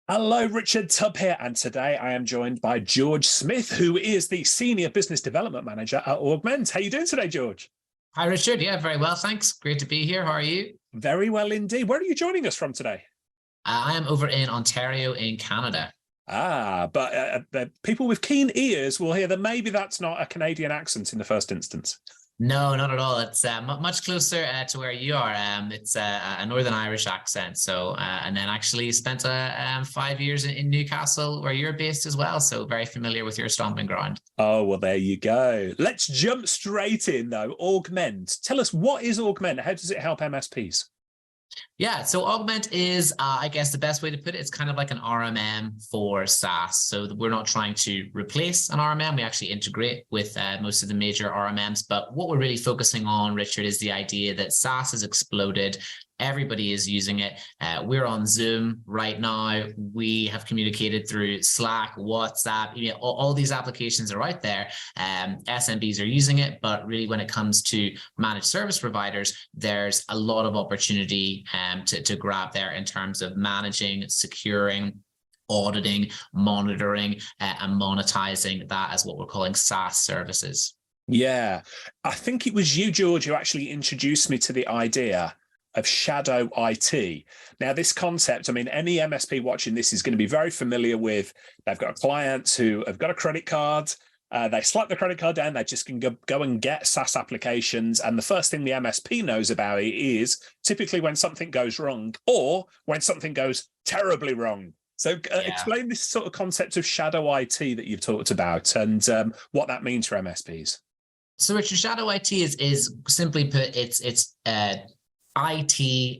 Hello, Richard. Tubb here, and today I am joined by George Smith, who is the Senior Business Development Manager at Augmentt. How are you doing today, George? Hi, Richard. Yeah, very well, thanks. Great to be here. How are you? Very well indeed. Where are you joining us from today? I am over in Ontario in Canada. But people with keen ears will hear that maybe that's not a Canadian accent in the first instance. No, not at all. It's much closer to where you are. It's a Northern Irish accent. So, and then actually spent 5 years in Newcastle, where you're based as well. So very familiar with your stomping ground. Oh, well, there you go. Let's jump straight in, though. Augmentt. Tell us, what is Augmentt? How does it help MSPs? Yeah, so Augmentt is, I guess the best way to put it, it's kind of like an RMM for SaaS. So we're not trying to replace an RMM. We actually integrate with most of the major RMMs. But what we're really focusing on, Richard, is the idea that SaaS has exploded. Everybody is using it. We're on Zoom right now. We have communicated through Slack, WhatsApp, all these applications are out there. SMBs are using it, but really when it comes to managed service providers, there's a lot of opportunity to grab there in terms of managing, securing, auditing, monitoring, and monetizing that as what we're calling SaaS services. Yeah, I think it was you, George, who actually introduced me to the idea of shadow IT. Now, this concept, I mean, any MSP watching this is going to be very familiar with. They've got clients who have got a credit card. They slap the credit card down. They just can go and get SaaS applications. And the first thing the MSP knows about it is typically when something goes wrong or when something goes terribly wrong. So explain this sort of concept of shadow IT that you've talked about and what that means for MSPs. So, Richard, shadow IT is simply put, it's IT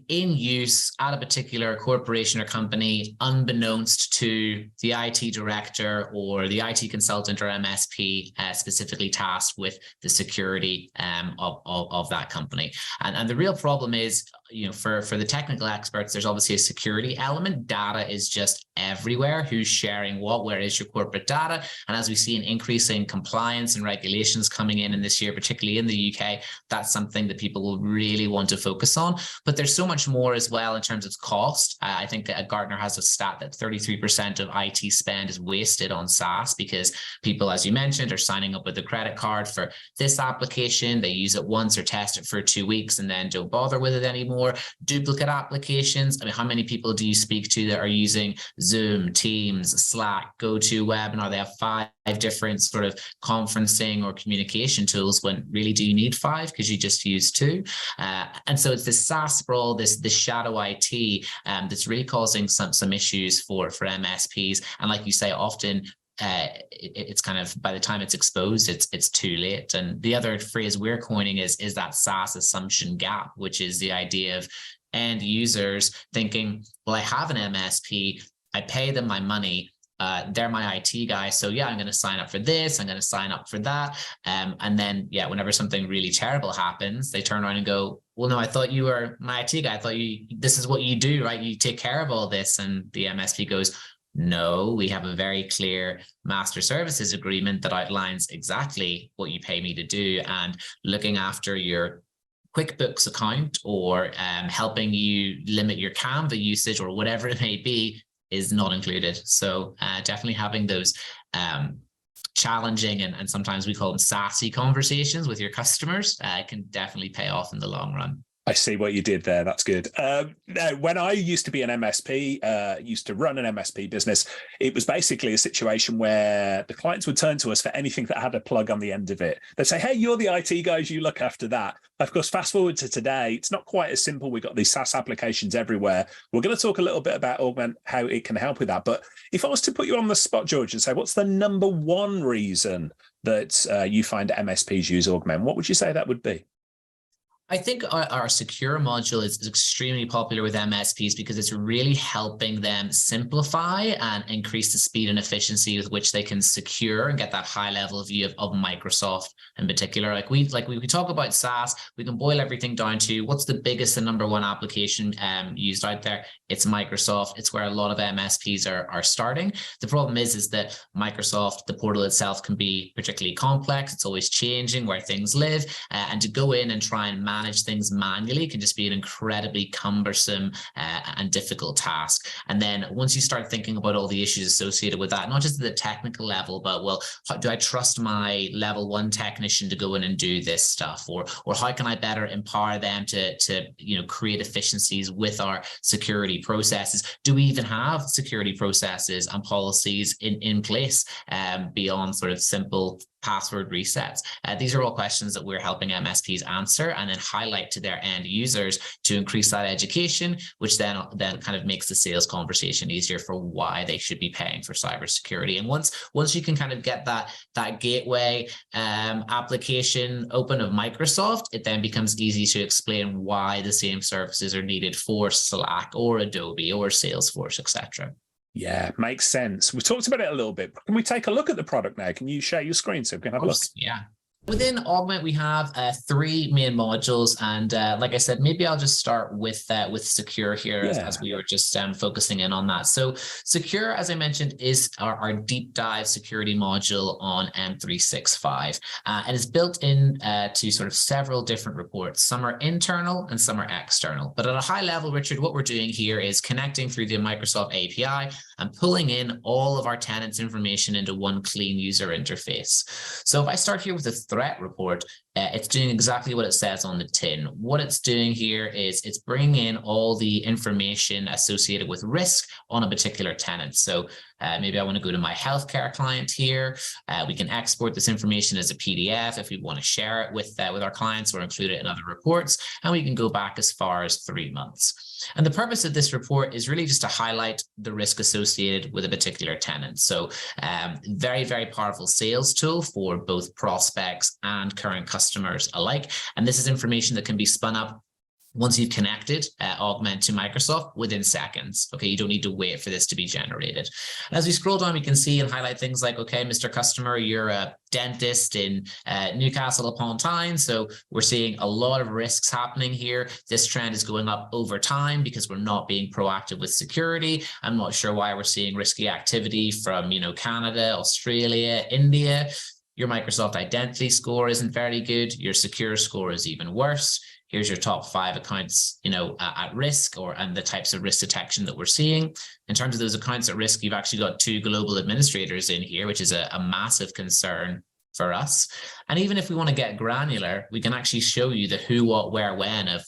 in use at a particular corporation or company, unbeknownst to the IT director or the IT consultant or MSP, specifically tasked with the security of that company. And the real problem is, for the technical experts, there's obviously a security element. Data is just everywhere. Who's sharing what? Where is your corporate data? And as we see an increase in compliance and regulations coming in this year, particularly in the UK, that's something that people will really want to focus on. But there's so much more as well in terms of cost. I think that Gartner has a stat that 33% of IT spend is wasted on SaaS because people, as you mentioned, are signing up with a credit card for this application. They use it once or test it for 2 weeks and then don't bother with it anymore. Duplicate applications. I mean, how many people do you speak to that are using Zoom, Teams, Slack, GoToWebinar? They have 5 different sort of conferencing or communication tools when really do you need 5 because you just use 2. And so it's this SaaS sprawl, this shadow IT that's really causing some issues for MSPs. And like you say, often it's kind of by the time it's exposed, it's too late. And the other phrase we're coining is that SaaS assumption gap, which is the idea of end users thinking, well, I have an MSP, I pay them my money. They're my IT guy. So yeah, I'm going to sign up for this. I'm going to sign up for that. And then, whenever something really terrible happens, they turn around and go, well, no, I thought you were my IT guy. I thought this is what you do, right? You take care of all this. And the MSP goes, no, we have a very clear master services agreement that outlines exactly what you pay me to do, and looking after your QuickBooks account or helping you limit your Canva usage or whatever it may be is not included. So definitely having those challenging and sometimes we call them sassy conversations with your customers can definitely pay off in the long run. I see what you did there. That's good. Now, when I used to be an MSP, used to run an MSP business, it was basically a situation where the clients would turn to us for anything that had a plug on the end of it. They'd say, hey, you're the IT guys, you look after that. Of course, fast forward to today, it's not quite as simple. We've got these SaaS applications everywhere. We're going to talk a little bit about Augmentt, how it can help with that. But if I was to put you on the spot, George, and say, what's the number one reason that you find MSPs use Augmentt? What would you say that would be? I think our secure module is extremely popular with MSPs because it's really helping them simplify and increase the speed and efficiency with which they can secure and get that high level view of Microsoft in particular. Like we talk about SaaS, we can boil everything down to what's the biggest and number one application used out there. It's Microsoft. It's where a lot of MSPs are starting. The problem is that Microsoft, the portal itself, can be particularly complex. It's always changing where things live, and to go in and try and manage manage things manually can just be an incredibly cumbersome and difficult task. And then once you start thinking about all the issues associated with that, not just at the technical level, but well, do I trust my level 1 technician to go in and do this stuff, or how can I better empower them to create efficiencies with our security processes? Do we even have security processes and policies in place beyond sort of simple password resets? These are all questions that we're helping MSPs answer and then highlight to their end users to increase that education, which then kind of makes the sales conversation easier for why they should be paying for cybersecurity. And once you can kind of get that gateway application open of Microsoft, it then becomes easy to explain why the same services are needed for Slack or Adobe or Salesforce, etc. Yeah, makes sense. We talked about it a little bit. Can we take a look at the product now? Can you share your screen so we can have a look? Yeah. Within Augmentt, we have 3 main modules, and like I said, maybe I'll just start with Secure here as we were just focusing in on that. So Secure, as I mentioned, is our deep dive security module on M365, and it's built in to sort of several different reports. Some are internal and some are external. But at a high level, Richard, what we're doing here is connecting through the Microsoft API and pulling in all of our tenants' information into one clean user interface. So if I start here with a threat report, it's doing exactly what it says on the tin. What it's doing here is it's bringing in all the information associated with risk on a particular tenant. So maybe I want to go to my healthcare client here. We can export this information as a PDF if we want to share it with our clients or include it in other reports. And we can go back as far as 3 months. And the purpose of this report is really just to highlight the risk associated with a particular tenant. So very, very powerful sales tool for both prospects and current customers alike. And this is information that can be spun up once you've connected Augmentt to Microsoft within seconds. Okay, you don't need to wait for this to be generated. And as we scroll down, we can see and highlight things like, okay, Mr. Customer, you're a dentist in Newcastle upon Tyne. So we're seeing a lot of risks happening here. This trend is going up over time because we're not being proactive with security. I'm not sure why we're seeing risky activity from, Canada, Australia, India. Your Microsoft identity score isn't very good. Your secure score is even worse. Here's your top 5 accounts, at risk and the types of risk detection that we're seeing. In terms of those accounts at risk, you've actually got 2 global administrators in here, which is a massive concern for us. And even if we want to get granular, we can actually show you the who, what, where, when of,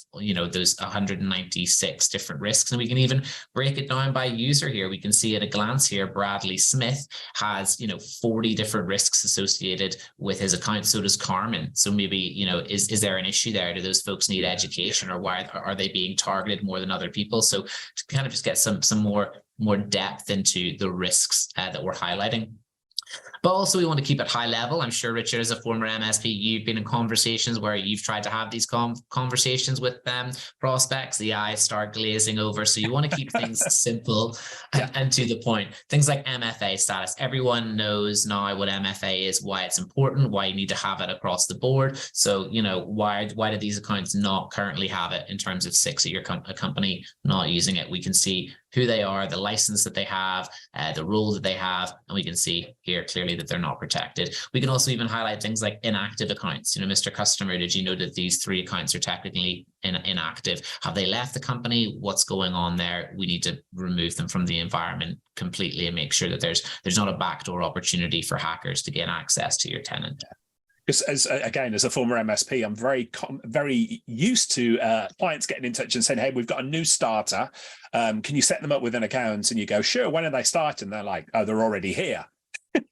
those 196 different risks. And we can even break it down by user here. We can see at a glance here, Bradley Smith has, 40 different risks associated with his account. So does Carmen. So maybe, is there an issue there? Do those folks need education, or why are they being targeted more than other people? So to kind of just get some more depth into the risks that we're highlighting. But also we want to keep it high level. I'm sure, Richard, as a former MSP, you've been in conversations where you've tried to have these conversations with prospects. The eyes start glazing over. So you want to keep things simple and to the point. Things like MFA status. Everyone knows now what MFA is, why it's important, why you need to have it across the board. So, why do these accounts not currently have it in terms of 6 at your company not using it? We can see who they are, the license that they have, the role that they have, and we can see here clearly that they're not protected. We can also even highlight things like inactive accounts. Mr. Customer, did you know that these 3 accounts are technically inactive? Have they left the company? What's going on there? We need to remove them from the environment completely and make sure that there's not a backdoor opportunity for hackers to gain access to your tenant. Because as a former MSP, I'm very used to clients getting in touch and saying, hey, we've got a new starter. Can you set them up with an account? And you go, sure, when are they starting? They're like, oh, they're already here.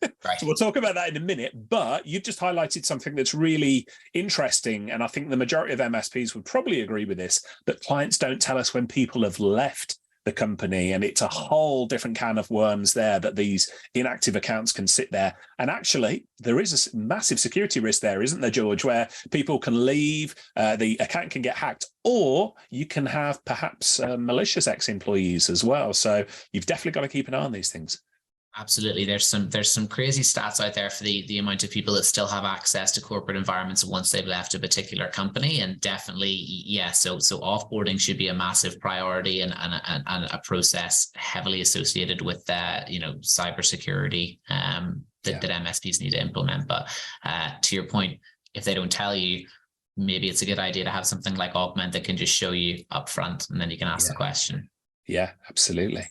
Right. So we'll talk about that in a minute, but you've just highlighted something that's really interesting. And I think the majority of MSPs would probably agree with this, that clients don't tell us when people have left the company, and it's a whole different can of worms there, that these inactive accounts can sit there. And actually, there is a massive security risk there, isn't there, George, where people can leave, the account can get hacked, or you can have perhaps malicious ex-employees as well. So you've definitely got to keep an eye on these things. Absolutely. There's some crazy stats out there for the amount of people that still have access to corporate environments once they've left a particular company. And definitely, yeah, so offboarding should be a massive priority and a process heavily associated with cybersecurity that MSPs need to implement. But to your point, if they don't tell you, maybe it's a good idea to have something like Augmentt that can just show you upfront, and then you can ask the question. Yeah, absolutely.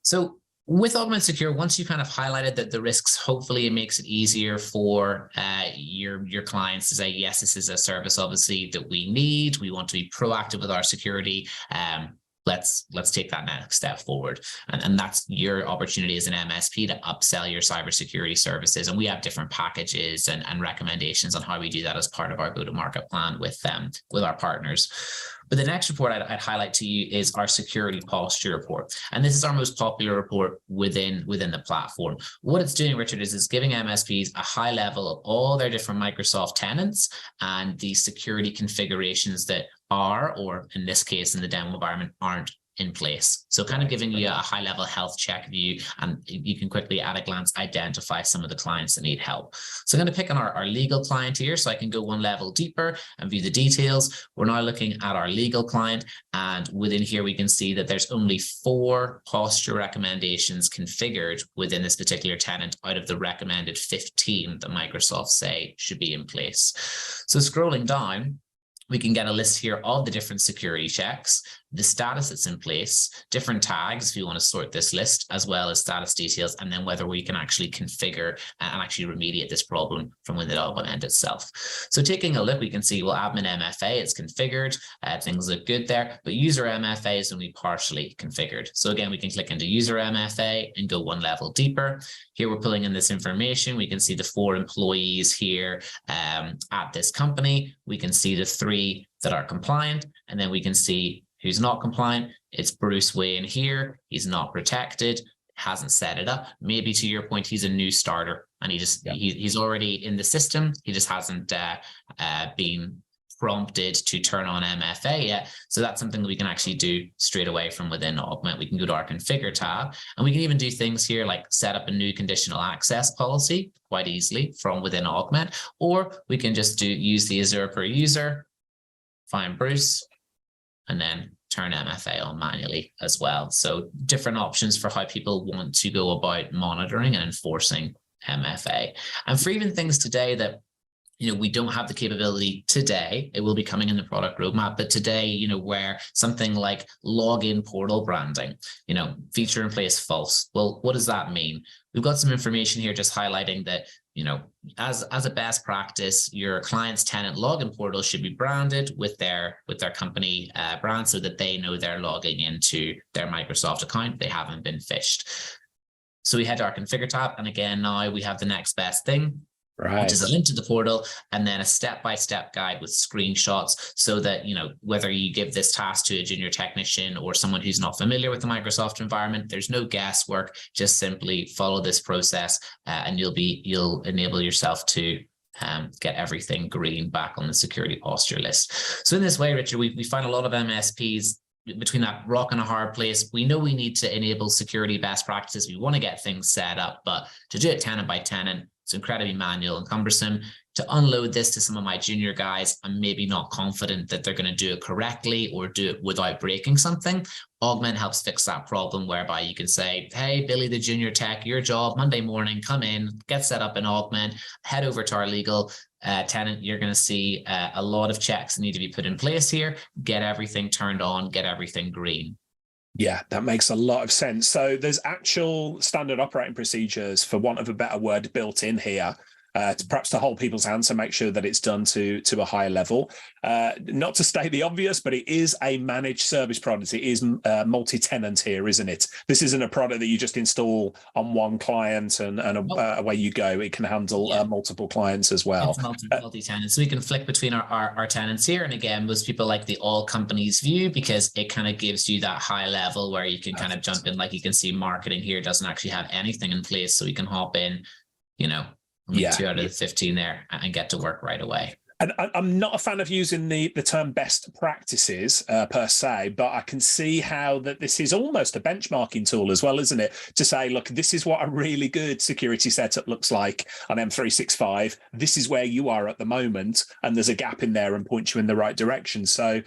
So with Augmentt Secure, once you kind of highlighted that the risks, hopefully it makes it easier for your clients to say, yes, this is a service obviously that we need. We want to be proactive with our security. Let's take that next step forward. And that's your opportunity as an MSP to upsell your cybersecurity services. And we have different packages and recommendations on how we do that as part of our go-to-market plan with our partners. But the next report I'd highlight to you is our security posture report. And this is our most popular report within the platform. What it's doing, Richard, is it's giving MSPs a high level of all their different Microsoft tenants and the security configurations that are, or in this case, in the demo environment, aren't in place. So kind of giving you a high level health check view, and you can quickly at a glance identify some of the clients that need help. So I'm going to pick on our legal client here, so I can go one level deeper and view the details. We're now looking at our legal client, and within here we can see that there's only 4 posture recommendations configured within this particular tenant out of the recommended 15 that Microsoft say should be in place. So scrolling down, we can get a list here of the different security checks, the status that's in place, different tags if you want to sort this list, as well as status details, and then whether we can actually configure and actually remediate this problem from within Augmentt itself. So taking a look, we can see, well, admin MFA, it's configured, things look good there, but user MFA is only partially configured. So again, we can click into user MFA and go one level deeper. Here we're pulling in this information. We can see the 4 employees here at this company. We can see the 3 that are compliant, and then we can see who's not compliant. It's Bruce Wayne here. He's not protected, hasn't set it up. Maybe to your point, he's a new starter and he's already in the system. He just hasn't been prompted to turn on MFA yet. So that's something that we can actually do straight away from within Augmentt. We can go to our configure tab, and we can even do things here like set up a new conditional access policy quite easily from within Augmentt, or we can just use the Azure per user, find Bruce, and then turn MFA on manually as well. So different options for how people want to go about monitoring and enforcing MFA. And for even things today that we don't have the capability today, it will be coming in the product roadmap, but today, where something like login portal branding, feature in place false. Well, what does that mean? We've got some information here just highlighting that, as a best practice, your client's tenant login portal should be branded with their company brand so that they know they're logging into their Microsoft account. They haven't been phished. So we head to our configure tab, and again, now we have the next best thing, which is a link to the portal, and then a step-by-step guide with screenshots so that, whether you give this task to a junior technician or someone who's not familiar with the Microsoft environment, there's no guesswork. Just simply follow this process and you'll enable yourself to get everything green back on the security posture list. So in this way, Richard, we find a lot of MSPs between that rock and a hard place. We know we need to enable security best practices. We want to get things set up, but to do it tenant by tenant, it's incredibly manual and cumbersome. To unload this to some of my junior guys, I'm maybe not confident that they're going to do it correctly or do it without breaking something. Augmentt helps fix that problem, whereby you can say, hey, Billy, the junior tech, your job Monday morning, come in, get set up in Augmentt, head over to our legal tenant. You're going to see a lot of checks that need to be put in place here. Get everything turned on, get everything green. Yeah, that makes a lot of sense. So there's actual standard operating procedures, for want of a better word, built in here, perhaps to hold people's hands and make sure that it's done to a higher level. Not to state the obvious, but it is a managed service product. It is multi-tenant here, isn't it? This isn't a product that you just install on one client and away you go. It can handle multiple clients as well. It's multi-tenant. So we can flick between our tenants here. And again, most people like the all companies view because it kind of gives you that high level where you can kind of jump in. Like you can see marketing here doesn't actually have anything in place. So we can hop in, 2 out of the 15 there and get to work right away. And I'm not a fan of using the term best practices per se, but I can see how that this is almost a benchmarking tool as well, isn't it? To say, look, this is what a really good security setup looks like on M365. This is where you are at the moment, and there's a gap in there and point you in the right direction. So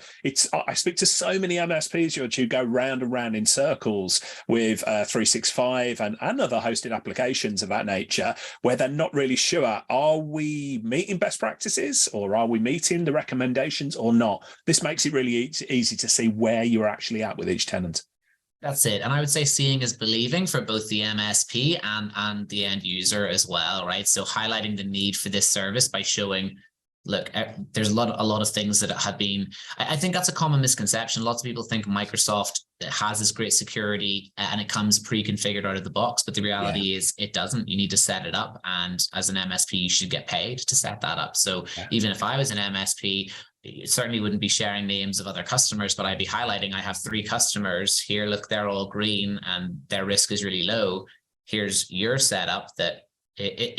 I speak to so many MSPs, George, who go round and round in circles with 365 and other hosted applications of that nature, where they're not really sure, are we meeting best practices or or are we meeting the recommendations or not? This makes it really easy to see where you're actually at with each tenant. That's it. And I would say seeing is believing for both the MSP and the end user as well, right? So highlighting the need for this service by showing, look, there's a lot of things that have been, I think that's a common misconception. Lots of people think Microsoft has this great security and it comes pre-configured out of the box, but the reality is it doesn't. You need to set it up. And as an MSP, you should get paid to set that up. So even if I was an MSP, certainly wouldn't be sharing names of other customers, but I'd be highlighting, I have 3 customers here. Look, they're all green and their risk is really low. Here's your setup that it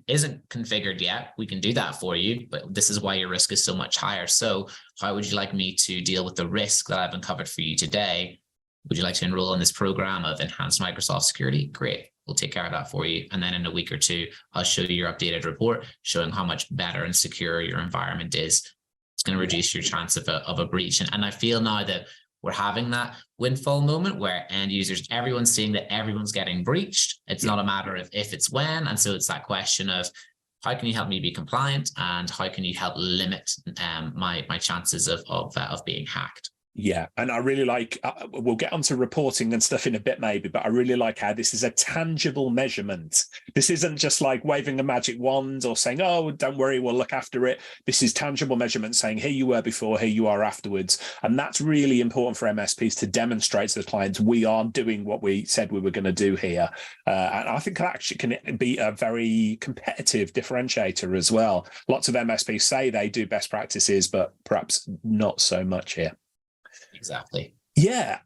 isn't configured yet. We can do that for you, but this is why your risk is so much higher. So how would you like me to deal with the risk that I've uncovered for you today? Would you like to enroll in this program of enhanced Microsoft security? Great. We'll take care of that for you. And then in a week or 2, I'll show you your updated report showing how much better and secure your environment is. It's going to reduce your chance of a breach. And I feel now that we're having that windfall moment where end users, everyone's seeing that everyone's getting breached. It's not a matter of if, it's when. And so it's that question of how can you help me be compliant and how can you help limit my chances of being hacked? Yeah, and I really like, we'll get onto reporting and stuff in a bit maybe, but I really like how this is a tangible measurement. This isn't just like waving a magic wand or saying, oh, don't worry, we'll look after it. This is tangible measurement saying, here you were before, here you are afterwards. And that's really important for MSPs to demonstrate to the clients, we are doing what we said we were going to do here. And I think that actually can be a very competitive differentiator as well. Lots of MSPs say they do best practices, but perhaps not so much here. Exactly. Yeah.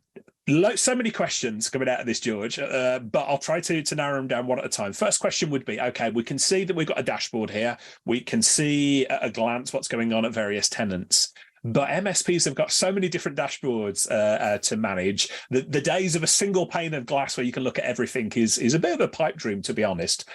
So many questions coming out of this, George, but I'll try to narrow them down one at a time. First question would be, okay, we can see that we've got a dashboard here. We can see at a glance what's going on at various tenants. But MSPs have got so many different dashboards to manage. The days of a single pane of glass where you can look at everything is a bit of a pipe dream, to be honest.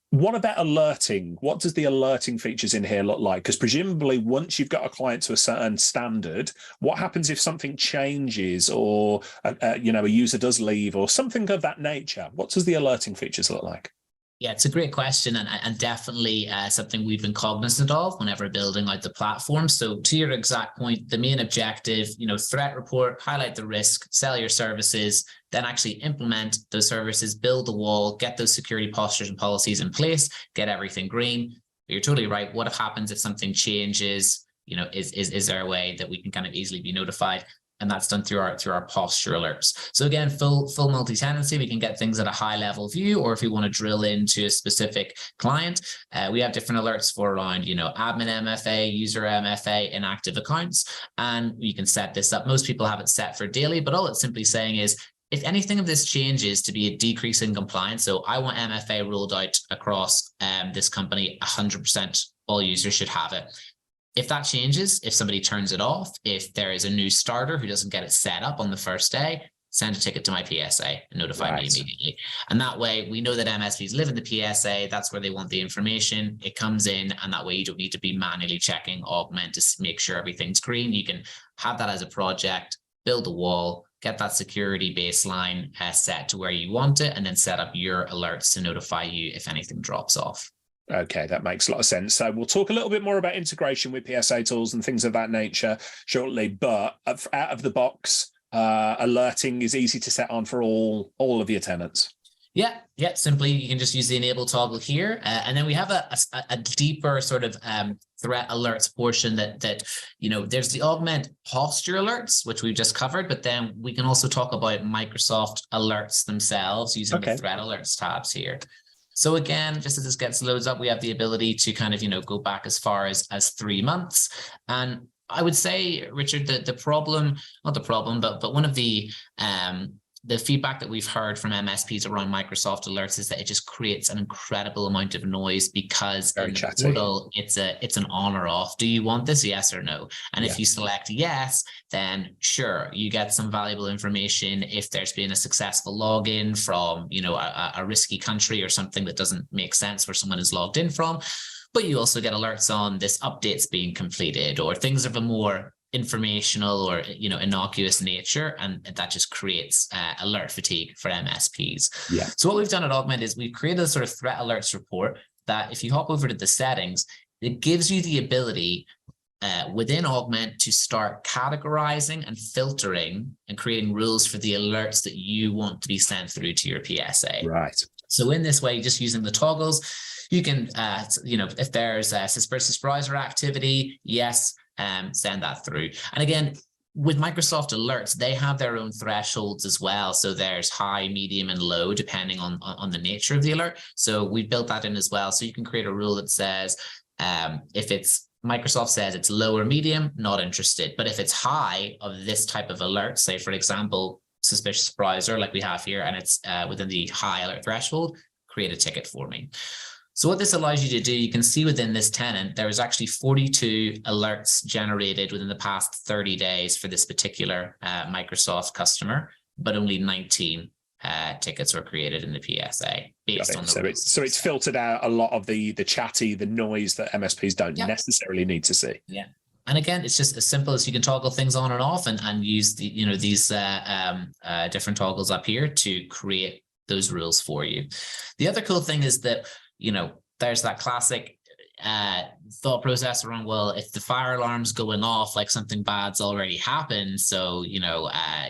What about alerting? What does the alerting features in here look like? Because presumably once you've got a client to a certain standard, what happens if something changes or a user does leave or something of that nature? What does the alerting features look like? Yeah, it's a great question and definitely something we've been cognizant of whenever building out the platform. So to your exact point, the main objective, threat report, highlight the risk, sell your services, then actually implement those services, build the wall, get those security postures and policies in place, get everything green. But you're totally right. What happens if something changes? Is there a way that we can kind of easily be notified? And that's done through our posture alerts. So again, full multi-tenancy, we can get things at a high level view, or if we want to drill into a specific client, we have different alerts for around, admin MFA, user MFA, inactive accounts, and you can set this up. Most people have it set for daily, but all it's simply saying is, if anything of this changes to be a decrease in compliance, so I want MFA rolled out across this company, 100% all users should have it. If that changes, if somebody turns it off, if there is a new starter who doesn't get it set up on the first day, send a ticket to my PSA and notify me immediately. And that way we know that MSPs live in the PSA. That's where they want the information. It comes in, and that way you don't need to be manually checking Augmentt to make sure everything's green. You can have that as a project, build a wall, get that security baseline set to where you want it, and then set up your alerts to notify you if anything drops off. Okay, that makes a lot of sense. So we'll talk a little bit more about integration with PSA tools and things of that nature shortly, but out of the box, alerting is easy to set on for all of your tenants. Yeah. Simply, you can just use the enable toggle here. And then we have a deeper sort of threat alerts portion that there's the Augmentt posture alerts, which we've just covered, but then we can also talk about Microsoft alerts themselves using the threat alerts tabs here. So again, just as this gets loads up, we have the ability to kind of, go back as far as 3 months. And I would say, Richard, that but one of the feedback that we've heard from MSPs around Microsoft alerts is that it just creates an incredible amount of noise because in the portal, it's an on or off. Do you want this? Yes or no? And if you select yes, then sure, you get some valuable information if there's been a successful login from, a risky country or something that doesn't make sense where someone is logged in from. But you also get alerts on this update's being completed or things of a more informational or innocuous nature, and that just creates alert fatigue for MSPs. So what we've done at Augmentt is we've created a sort of threat alerts report that if you hop over to the settings, it gives you the ability within Augmentt to start categorizing and filtering and creating rules for the alerts that you want to be sent through to your PSA. Right. So in this way, just using the toggles, you can, if there's a suspicious browser activity, yes, send that through. And again, with Microsoft alerts, they have their own thresholds as well. So there's high, medium, and low, depending on the nature of the alert. So we built that in as well. So you can create a rule that says, if it's Microsoft says it's low or medium, not interested. But if it's high of this type of alert, say, for example, suspicious browser like we have here, and it's within the high alert threshold, create a ticket for me. So what this allows you to do, you can see within this tenant, there was actually 42 alerts generated within the past 30 days for this particular Microsoft customer, but only 19 tickets were created in the PSA based on the so it's filtered out a lot of the chatty, the noise that MSPs don't necessarily need to see. Yeah. And again, it's just as simple as you can toggle things on and off and use the, these different toggles up here to create those rules for you. The other cool thing is that, there's that classic thought process around, well, if the fire alarm's going off, like something bad's already happened. So,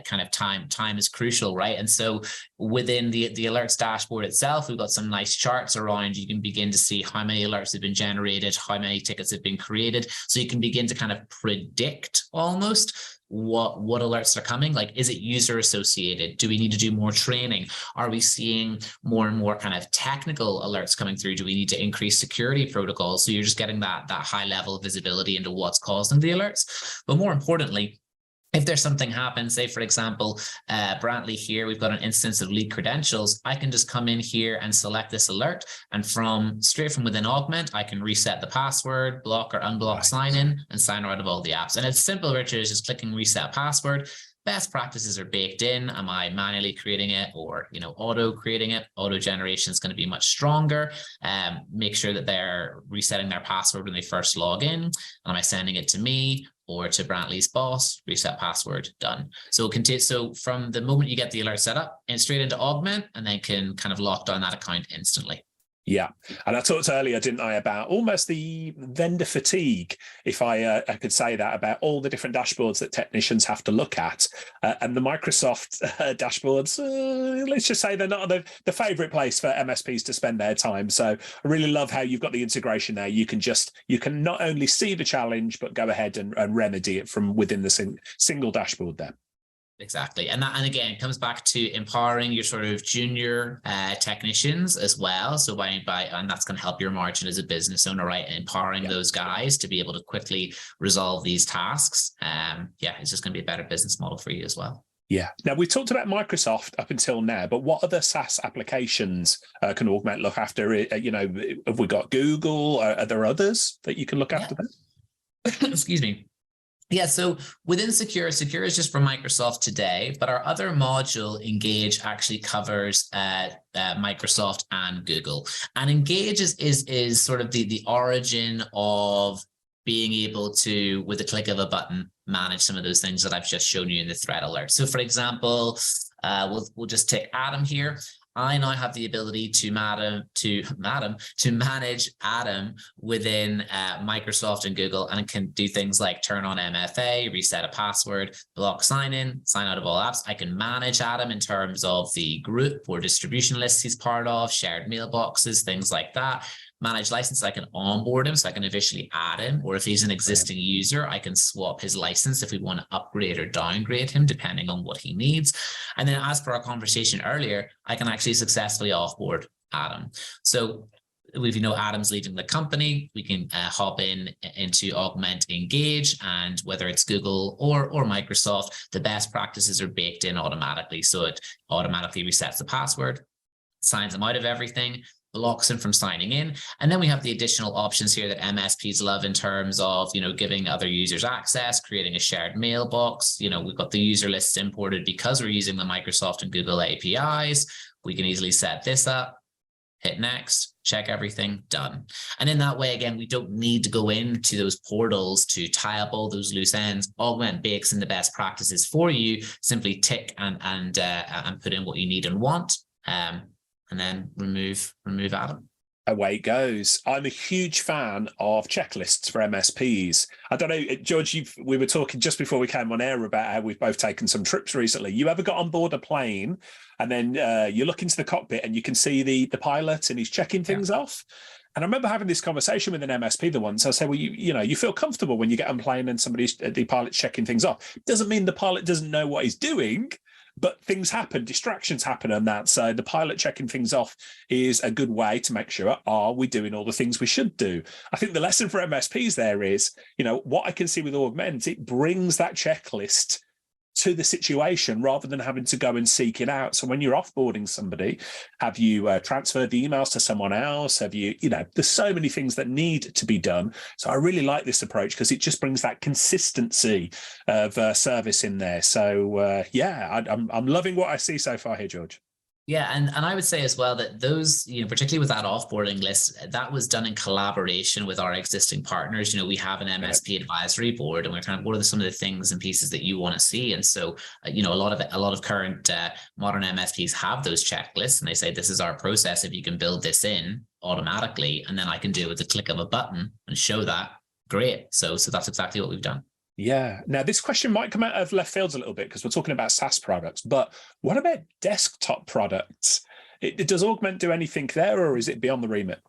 kind of time is crucial, right? And so within the alerts dashboard itself, we've got some nice charts around. You can begin to see how many alerts have been generated, how many tickets have been created. So you can begin to kind of predict almost what alerts are coming. Like, is it user associated? Do we need to do more training? Are we seeing more and more kind of technical alerts coming through? Do we need to increase security protocols? So you're just getting that high level of visibility into what's causing the alerts. But more importantly, if there's something happens, say, for example, Brantley here, we've got an instance of leaked credentials. I can just come in here and select this alert. And straight from within Augmentt, I can reset the password, block or unblock sign in, and sign out of all the apps. And it's simple, Richard, is just clicking reset password. Best practices are baked in. Am I manually creating it or, auto creating it? Auto generation is going to be much stronger. Make sure that they're resetting their password when they first log in. Am I sending it to me or to Brantley's boss? Reset password, done. So from the moment you get the alert set up and straight into Augmentt, and then can kind of lock down that account instantly. Yeah. And I talked earlier, didn't I, about almost the vendor fatigue, if I could say that, about all the different dashboards that technicians have to look at. And the Microsoft dashboards, let's just say they're not the favorite place for MSPs to spend their time. So I really love how you've got the integration there. You can not only see the challenge, but go ahead and remedy it from within the single dashboard there. Exactly. And again, it comes back to empowering your sort of junior technicians as well. So and that's going to help your margin as a business owner, right? Empowering those guys to be able to quickly resolve these tasks. It's just going to be a better business model for you as well. Yeah. Now, we talked about Microsoft up until now, but what other SaaS applications can Augmentt look after? Have we got Google? Are there others that you can look after them? Excuse me. Yeah, so within Secure is just for Microsoft today, but our other module, Engage, actually covers Microsoft and Google. And Engage is sort of the origin of being able to, with the click of a button, manage some of those things that I've just shown you in the threat alert. So for example, we'll just take Adam here. I now have the ability to manage Adam within Microsoft and Google, and it can do things like turn on MFA, reset a password, block sign in, sign out of all apps. I can manage Adam in terms of the group or distribution lists he's part of, shared mailboxes, things like that. Manage license, I can onboard him, so I can officially add him, or if he's an existing user, I can swap his license if we want to upgrade or downgrade him, depending on what he needs. And then as per our conversation earlier, I can actually successfully offboard Adam. So if Adam's leaving the company, we can hop into Augmentt Engage, and whether it's Google or Microsoft, the best practices are baked in automatically. So it automatically resets the password, signs him out of everything, blocks him from signing in. And then we have the additional options here that MSPs love in terms of, giving other users access, creating a shared mailbox. We've got the user lists imported because we're using the Microsoft and Google APIs. We can easily set this up, hit next, check everything, done. And in that way, again, we don't need to go into those portals to tie up all those loose ends. Augmentt bakes in the best practices for you. Simply tick and put in what you need and want. And then remove Adam. away it goes. I'm a huge fan of checklists for MSPs. I don't know, George, we were talking just before we came on air about how we've both taken some trips recently. You ever got on board a plane and then you look into the cockpit and you can see the pilot and he's checking things off? And I remember having this conversation with an MSP the once. I said, well, you feel comfortable when you get on plane and the pilot's checking things off. Doesn't mean the pilot doesn't know what he's doing, but things happen, distractions happen on that. So the pilot checking things off is a good way to make sure, are we doing all the things we should do? I think the lesson for MSPs there is, what I can see with Augmentt, it brings that checklist to the situation rather than having to go and seek it out. So when you're offboarding somebody, have you transferred the emails to someone else? Have you, there's so many things that need to be done. So I really like this approach because it just brings that consistency of service in there. So I'm loving what I see so far here, George. Yeah, and I would say as well that those, particularly with that offboarding list, that was done in collaboration with our existing partners. We have an MSP advisory board, and we're kind of, what are some of the things and pieces that you want to see? And so, a lot of current modern MSPs have those checklists, and they say, this is our process. If you can build this in automatically, and then I can do it with the click of a button and show that, great. So that's exactly what we've done. Yeah. Now, this question might come out of left field a little bit because we're talking about SaaS products, but what about desktop products? Does Augmentt do anything there, or is it beyond the remit?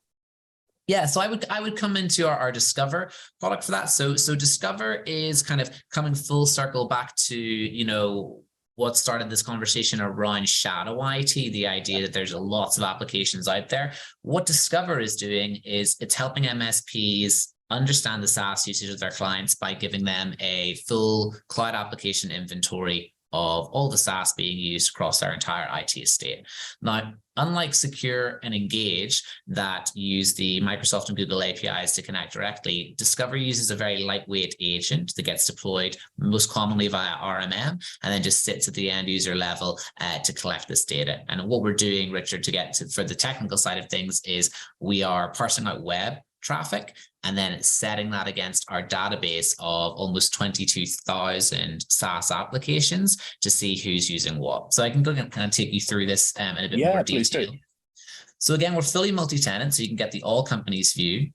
Yeah, so I would come into our Discover product for that. So Discover is kind of coming full circle back to, what started this conversation around shadow IT, the idea that there's lots of applications out there. What Discover is doing is it's helping MSPs understand the SaaS usage of their clients by giving them a full cloud application inventory of all the SaaS being used across their entire IT estate. Now, unlike Secure and Engage that use the Microsoft and Google APIs to connect directly, Discover uses a very lightweight agent that gets deployed most commonly via RMM and then just sits at the end user level to collect this data. And what we're doing, Richard, for the technical side of things is we are parsing out web traffic and then setting that against our database of almost 22,000 SaaS applications to see who's using what. So I can go and kind of take you through this in a bit more detail. Please do. So again, we're fully multi-tenant, so you can get the all companies view,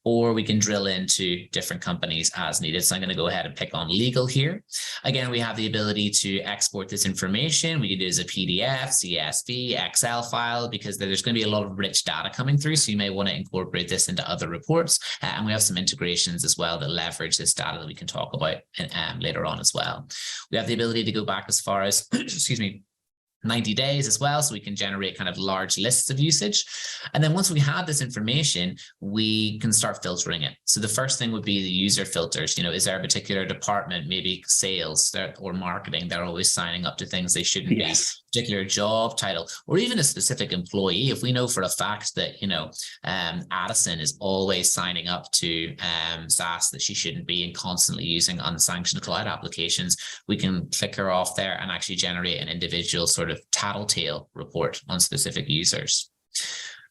or we can drill into different companies as needed. So I'm going to go ahead and pick on legal here. Again, we have the ability to export this information. We can do it as a PDF, CSV, Excel file, because there's going to be a lot of rich data coming through. So you may want to incorporate this into other reports. And we have some integrations as well that leverage this data that we can talk about later on as well. We have the ability to go back as far as, 90 days as well, so we can generate kind of large lists of usage. And then once we have this information, we can start filtering it. So the first thing would be the user filters. Is there a particular department, maybe sales or marketing, they're always signing up to things they shouldn't be, particular job title, or even a specific employee. If we know for a fact that, Addison is always signing up to SaaS that she shouldn't be and constantly using unsanctioned cloud applications, we can click her off there and actually generate an individual sort of tattletale report on specific users.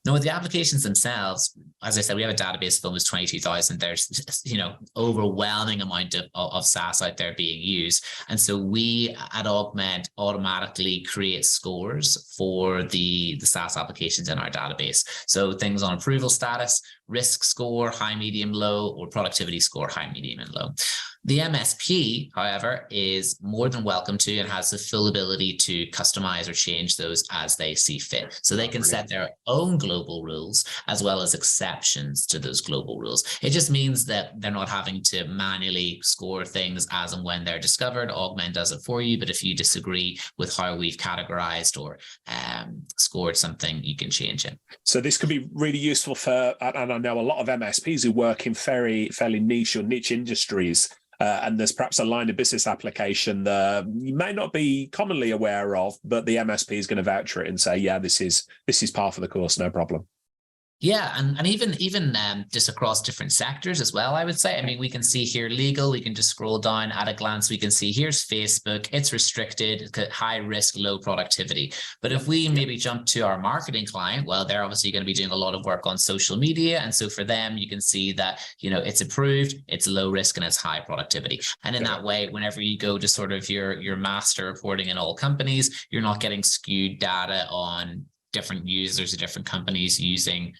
Now, with the applications themselves, as I said, we have a database of almost 22,000. There's, overwhelming amount of SaaS out there being used. And so we at Augmentt automatically create scores for the SaaS applications in our database. So things on approval status, risk score, high, medium, low, or productivity score, high, medium, and low. The MSP, however, is more than welcome to and has the full ability to customize or change those as they see fit. So they can set their own global rules as well as exceptions to those global rules. It just means that they're not having to manually score things as and when they're discovered. Augmentt does it for you, but if you disagree with how we've categorized or scored something, you can change it. So this could be really useful for, and I know a lot of MSPs who work in fairly niche or niche industries. And there's perhaps a line of business application that you may not be commonly aware of, but the MSP is going to vouch for it and say, yeah, this is par for the course, no problem. Yeah, and even just across different sectors as well, I would say. I mean, we can see here legal, we can just scroll down at a glance, we can see here's Facebook, it's restricted, high risk, low productivity. But if we maybe jump to our marketing client, well, they're obviously going to be doing a lot of work on social media. And so for them, you can see that, it's approved, it's low risk, and it's high productivity. And in that way, whenever you go to sort of your master reporting in all companies, you're not getting skewed data on different users of different companies using,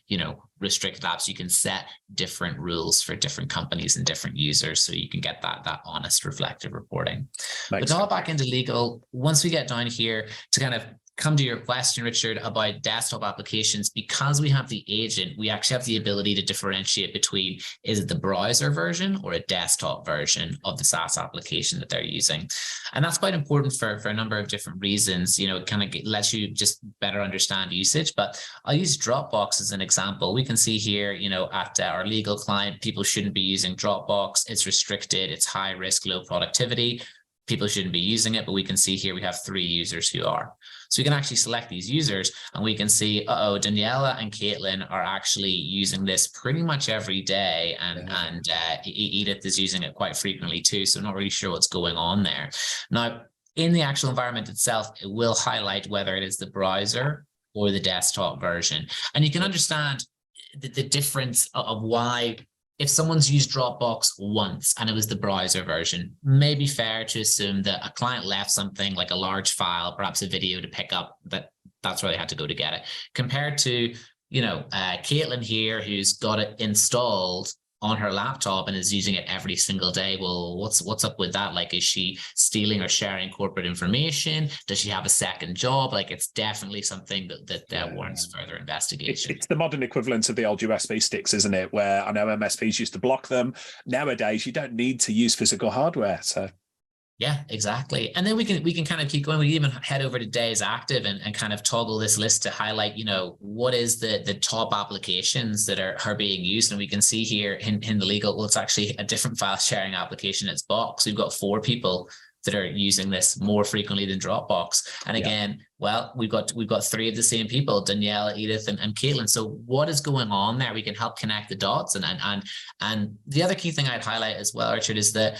restricted apps, you can set different rules for different companies and different users, so you can get that honest, reflective reporting. But to hop back into legal, once we get down here to kind of come to your question, Richard, about desktop applications, because we have the agent, we actually have the ability to differentiate between, is it the browser version or a desktop version of the SaaS application that they're using? And that's quite important for a number of different reasons. It kind of lets you just better understand usage. But I'll use Dropbox as an example. We can see here, at our legal client, people shouldn't be using Dropbox. It's restricted, it's high risk, low productivity. People shouldn't be using it, but we can see here we have 3 users who are. So we can actually select these users and we can see, Daniela and Caitlin are actually using this pretty much every day. And Edith is using it quite frequently too. So not really sure what's going on there. Now, in the actual environment itself, it will highlight whether it is the browser or the desktop version. And you can understand the difference of why. If someone's used Dropbox once and it was the browser version, may be fair to assume that a client left something like a large file, perhaps a video to pick up, that's where they had to go to get it. Compared to, Caitlin here, who's got it installed on her laptop and is using it every single day. Well, what's up with that? Like, is she stealing or sharing corporate information? Does she have a second job? Like, it's definitely something that warrants further investigation. It's the modern equivalent of the old USB sticks, isn't it? Where I know MSPs used to block them. Nowadays, you don't need to use physical hardware. So. Yeah, exactly. And then we can kind of keep going. We even head over to Days Active and kind of toggle this list to highlight, what is the top applications that are being used. And we can see here in the legal, well, it's actually a different file sharing application. It's Box. We've got 4 people that are using this more frequently than Dropbox. And again, well, we've got 3 of the same people, Danielle, Edith, and Caitlin. So what is going on there? We can help connect the dots. And the other key thing I'd highlight as well, Richard, is that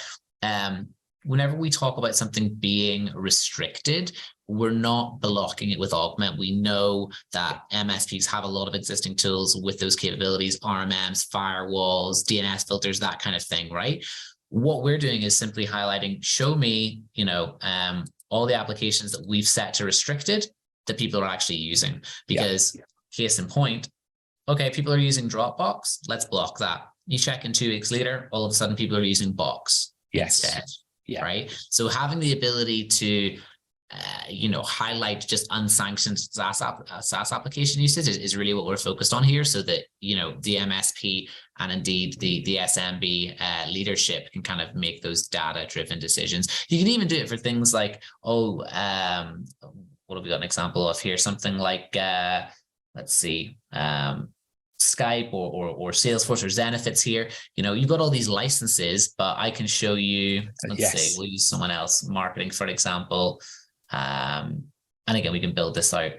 whenever we talk about something being restricted, we're not blocking it with Augmentt. We know that MSPs have a lot of existing tools with those capabilities, RMMs, firewalls, DNS filters, that kind of thing, right? What we're doing is simply highlighting, show me, all the applications that we've set to restricted that people are actually using. Because case in point, okay, people are using Dropbox, let's block that. You check in 2 weeks later, all of a sudden people are using Box instead. Right. So having the ability to, highlight just unsanctioned SaaS application usage is really what we're focused on here, so that, the MSP and indeed the SMB leadership can kind of make those data-driven decisions. You can even do it for things like, what have we got an example of here? Something like, let's see, Skype or Salesforce or Zenefits here. You've got all these licenses, but I can show you, let's say we'll use someone else, marketing, for example. And again, we can build this out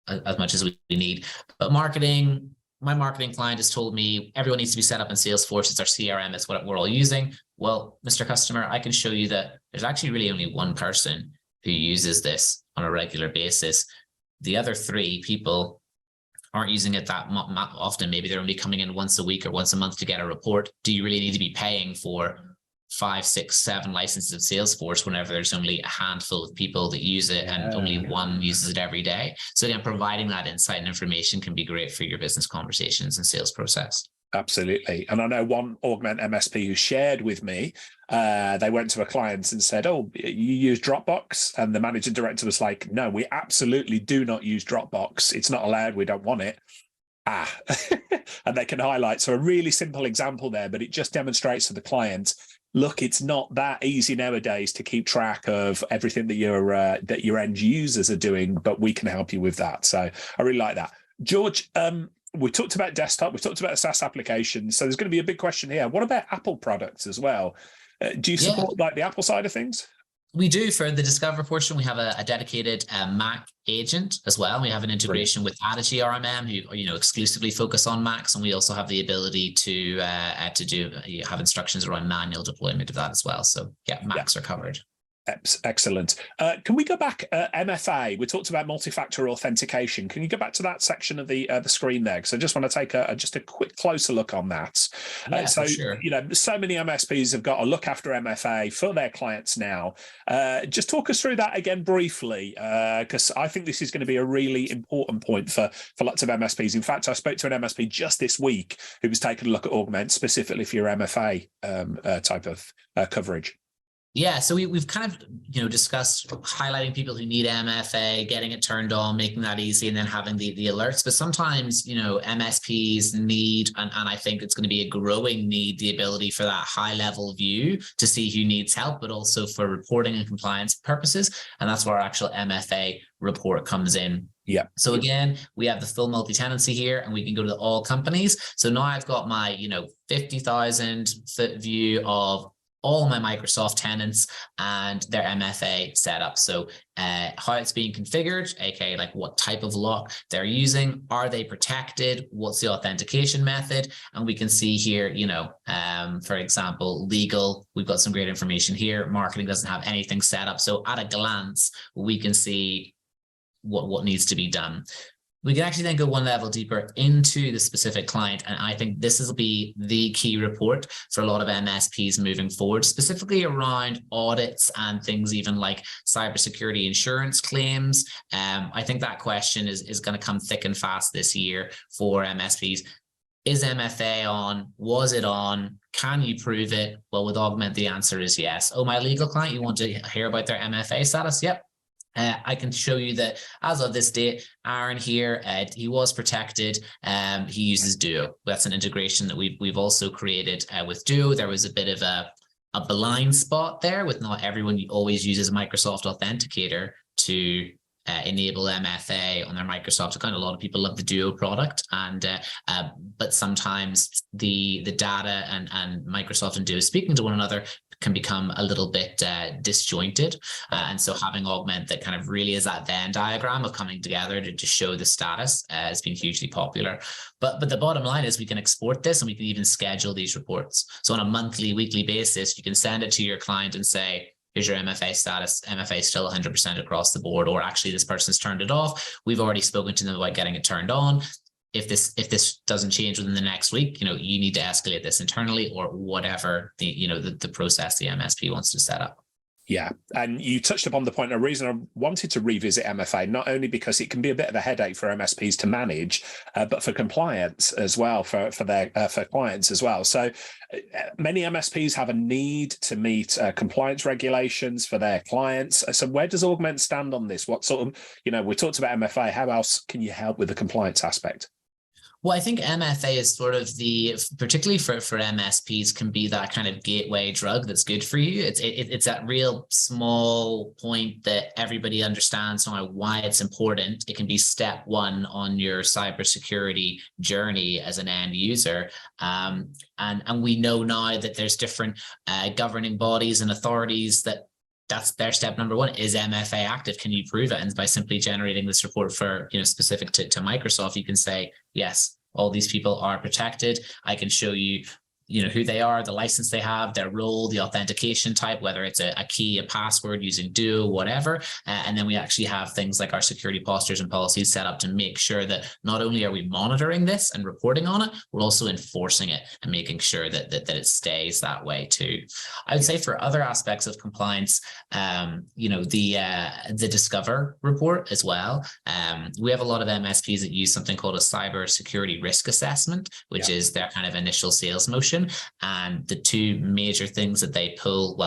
as much as we need. But marketing, my marketing client has told me everyone needs to be set up in Salesforce. It's our CRM. It's what we're all using. Well, Mr. Customer, I can show you that there's actually really only one person who uses this on a regular basis. The other 3 people aren't using it that often. Maybe they're only coming in once a week or once a month to get a report. Do you really need to be paying for 5, 6, 7 licenses of Salesforce whenever there's only a handful of people that use it and only one uses it every day? So again, providing that insight and information can be great for your business conversations and sales process. Absolutely. And I know one Augmentt MSP who shared with me, they went to a client and said, you use Dropbox? And the managing director was like, no, we absolutely do not use Dropbox. It's not allowed. We don't want it. And they can highlight. So a really simple example there, but it just demonstrates to the client, look, it's not that easy nowadays to keep track of everything that your end users are doing, but we can help you with that. So I really like that. George, we talked about desktop, we talked about SaaS applications. So there's going to be a big question here. What about Apple products as well? Do you support like the Apple side of things? We do. For the Discover portion, we have a dedicated Mac agent as well. We have an integration with Adigy RMM, who exclusively focus on Macs, and we also have the ability to have instructions around manual deployment of that as well. So Macs are covered. Excellent. Can we go back, MFA? We talked about multi-factor authentication. Can you go back to that section of the screen there? Because I just want to take just a quick closer look on that. Yeah, So, for sure. so many MSPs have got to look after MFA for their clients now. Just talk us through that again briefly, because I think this is going to be a really important point for lots of MSPs. In fact, I spoke to an MSP just this week who was taking a look at Augmentt specifically for your MFA type of coverage. Yeah, so we've kind of discussed highlighting people who need MFA, getting it turned on, making that easy, and then having the alerts. But sometimes MSPs need, and I think it's going to be a growing need, the ability for that high level view to see who needs help, but also for reporting and compliance purposes. And that's where our actual MFA report comes in. Yeah. So again, we have the full multi-tenancy here, and we can go to all companies. So now I've got my 50,000 foot view of all my Microsoft tenants and their MFA setup. So how it's being configured, aka like what type of lock they're using, are they protected, what's the authentication method, and we can see here, for example, legal, we've got some great information here. Marketing doesn't have anything set up. So at a glance, we can see what needs to be done. We can actually then go one level deeper into the specific client. And I think this will be the key report for a lot of MSPs moving forward, specifically around audits and things even like cybersecurity insurance claims. I think that question is going to come thick and fast this year for MSPs. Is MFA on? Was it on? Can you prove it? Well, with Augmentt, the answer is yes. Oh, my legal client, you want to hear about their MFA status? Yep. I can show you that as of this date, Aaron here, he was protected. He uses Duo. That's an integration that we've also created with Duo. There was a bit of a blind spot there with not everyone always uses Microsoft Authenticator to enable MFA on their Microsoft account. A lot of people love the Duo product, and but sometimes the data and Microsoft and Duo speaking to one another can become a little bit disjointed. And so having Augmentt that kind of really is that Venn diagram of coming together to show the status has been hugely popular. But the bottom line is we can export this and we can even schedule these reports. So on a monthly, weekly basis, you can send it to your client and say, here's your MFA status. MFA is still 100% across the board, or actually this person's turned it off. We've already spoken to them about getting it turned on. If this doesn't change within the next week, you need to escalate this internally, or whatever the process the MSP wants to set up. Yeah, and you touched upon the point. A reason I wanted to revisit MFA, not only because it can be a bit of a headache for MSPs to manage, but for compliance as well, for clients as well. So many MSPs have a need to meet compliance regulations for their clients. So where does Augmentt stand on this? What sort of, we talked about MFA. How else can you help with the compliance aspect? Well, I think MFA is sort of particularly for MSPs, can be that kind of gateway drug that's good for you. It's that real small point that everybody understands now why it's important. It can be step one on your cybersecurity journey as an end user. And we know now that there's different governing bodies and authorities that's their step number one. Is MFA active? Can you prove it? And by simply generating this report for, specific to Microsoft, you can say, yes, all these people are protected. I can show you, who they are, the license they have, their role, the authentication type, whether it's a key, a password using Duo, whatever. And then we actually have things like our security postures and policies set up to make sure that not only are we monitoring this and reporting on it, we're also enforcing it and making sure that it stays that way too. I would say for other aspects of compliance, the Discover report as well. We have a lot of MSPs that use something called a cybersecurity risk assessment, which is their kind of initial sales motion. And the three major things that they pull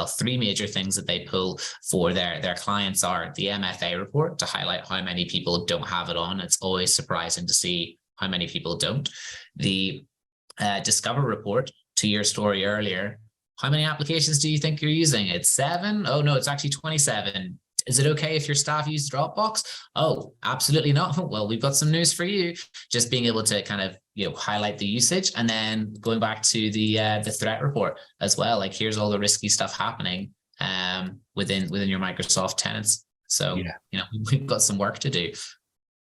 for their clients are the MFA report to highlight how many people don't have it on. It's always surprising to see how many people don't. The Discover report, to your story earlier, how many applications do you think you're using? It's 7? Oh no, it's actually 27. Is it okay if your staff use Dropbox? Oh, absolutely not. Well, we've got some news for you. Just being able to kind of highlight the usage, and then going back to the threat report as well. Like, here's all the risky stuff happening within your Microsoft tenants. So we've got some work to do.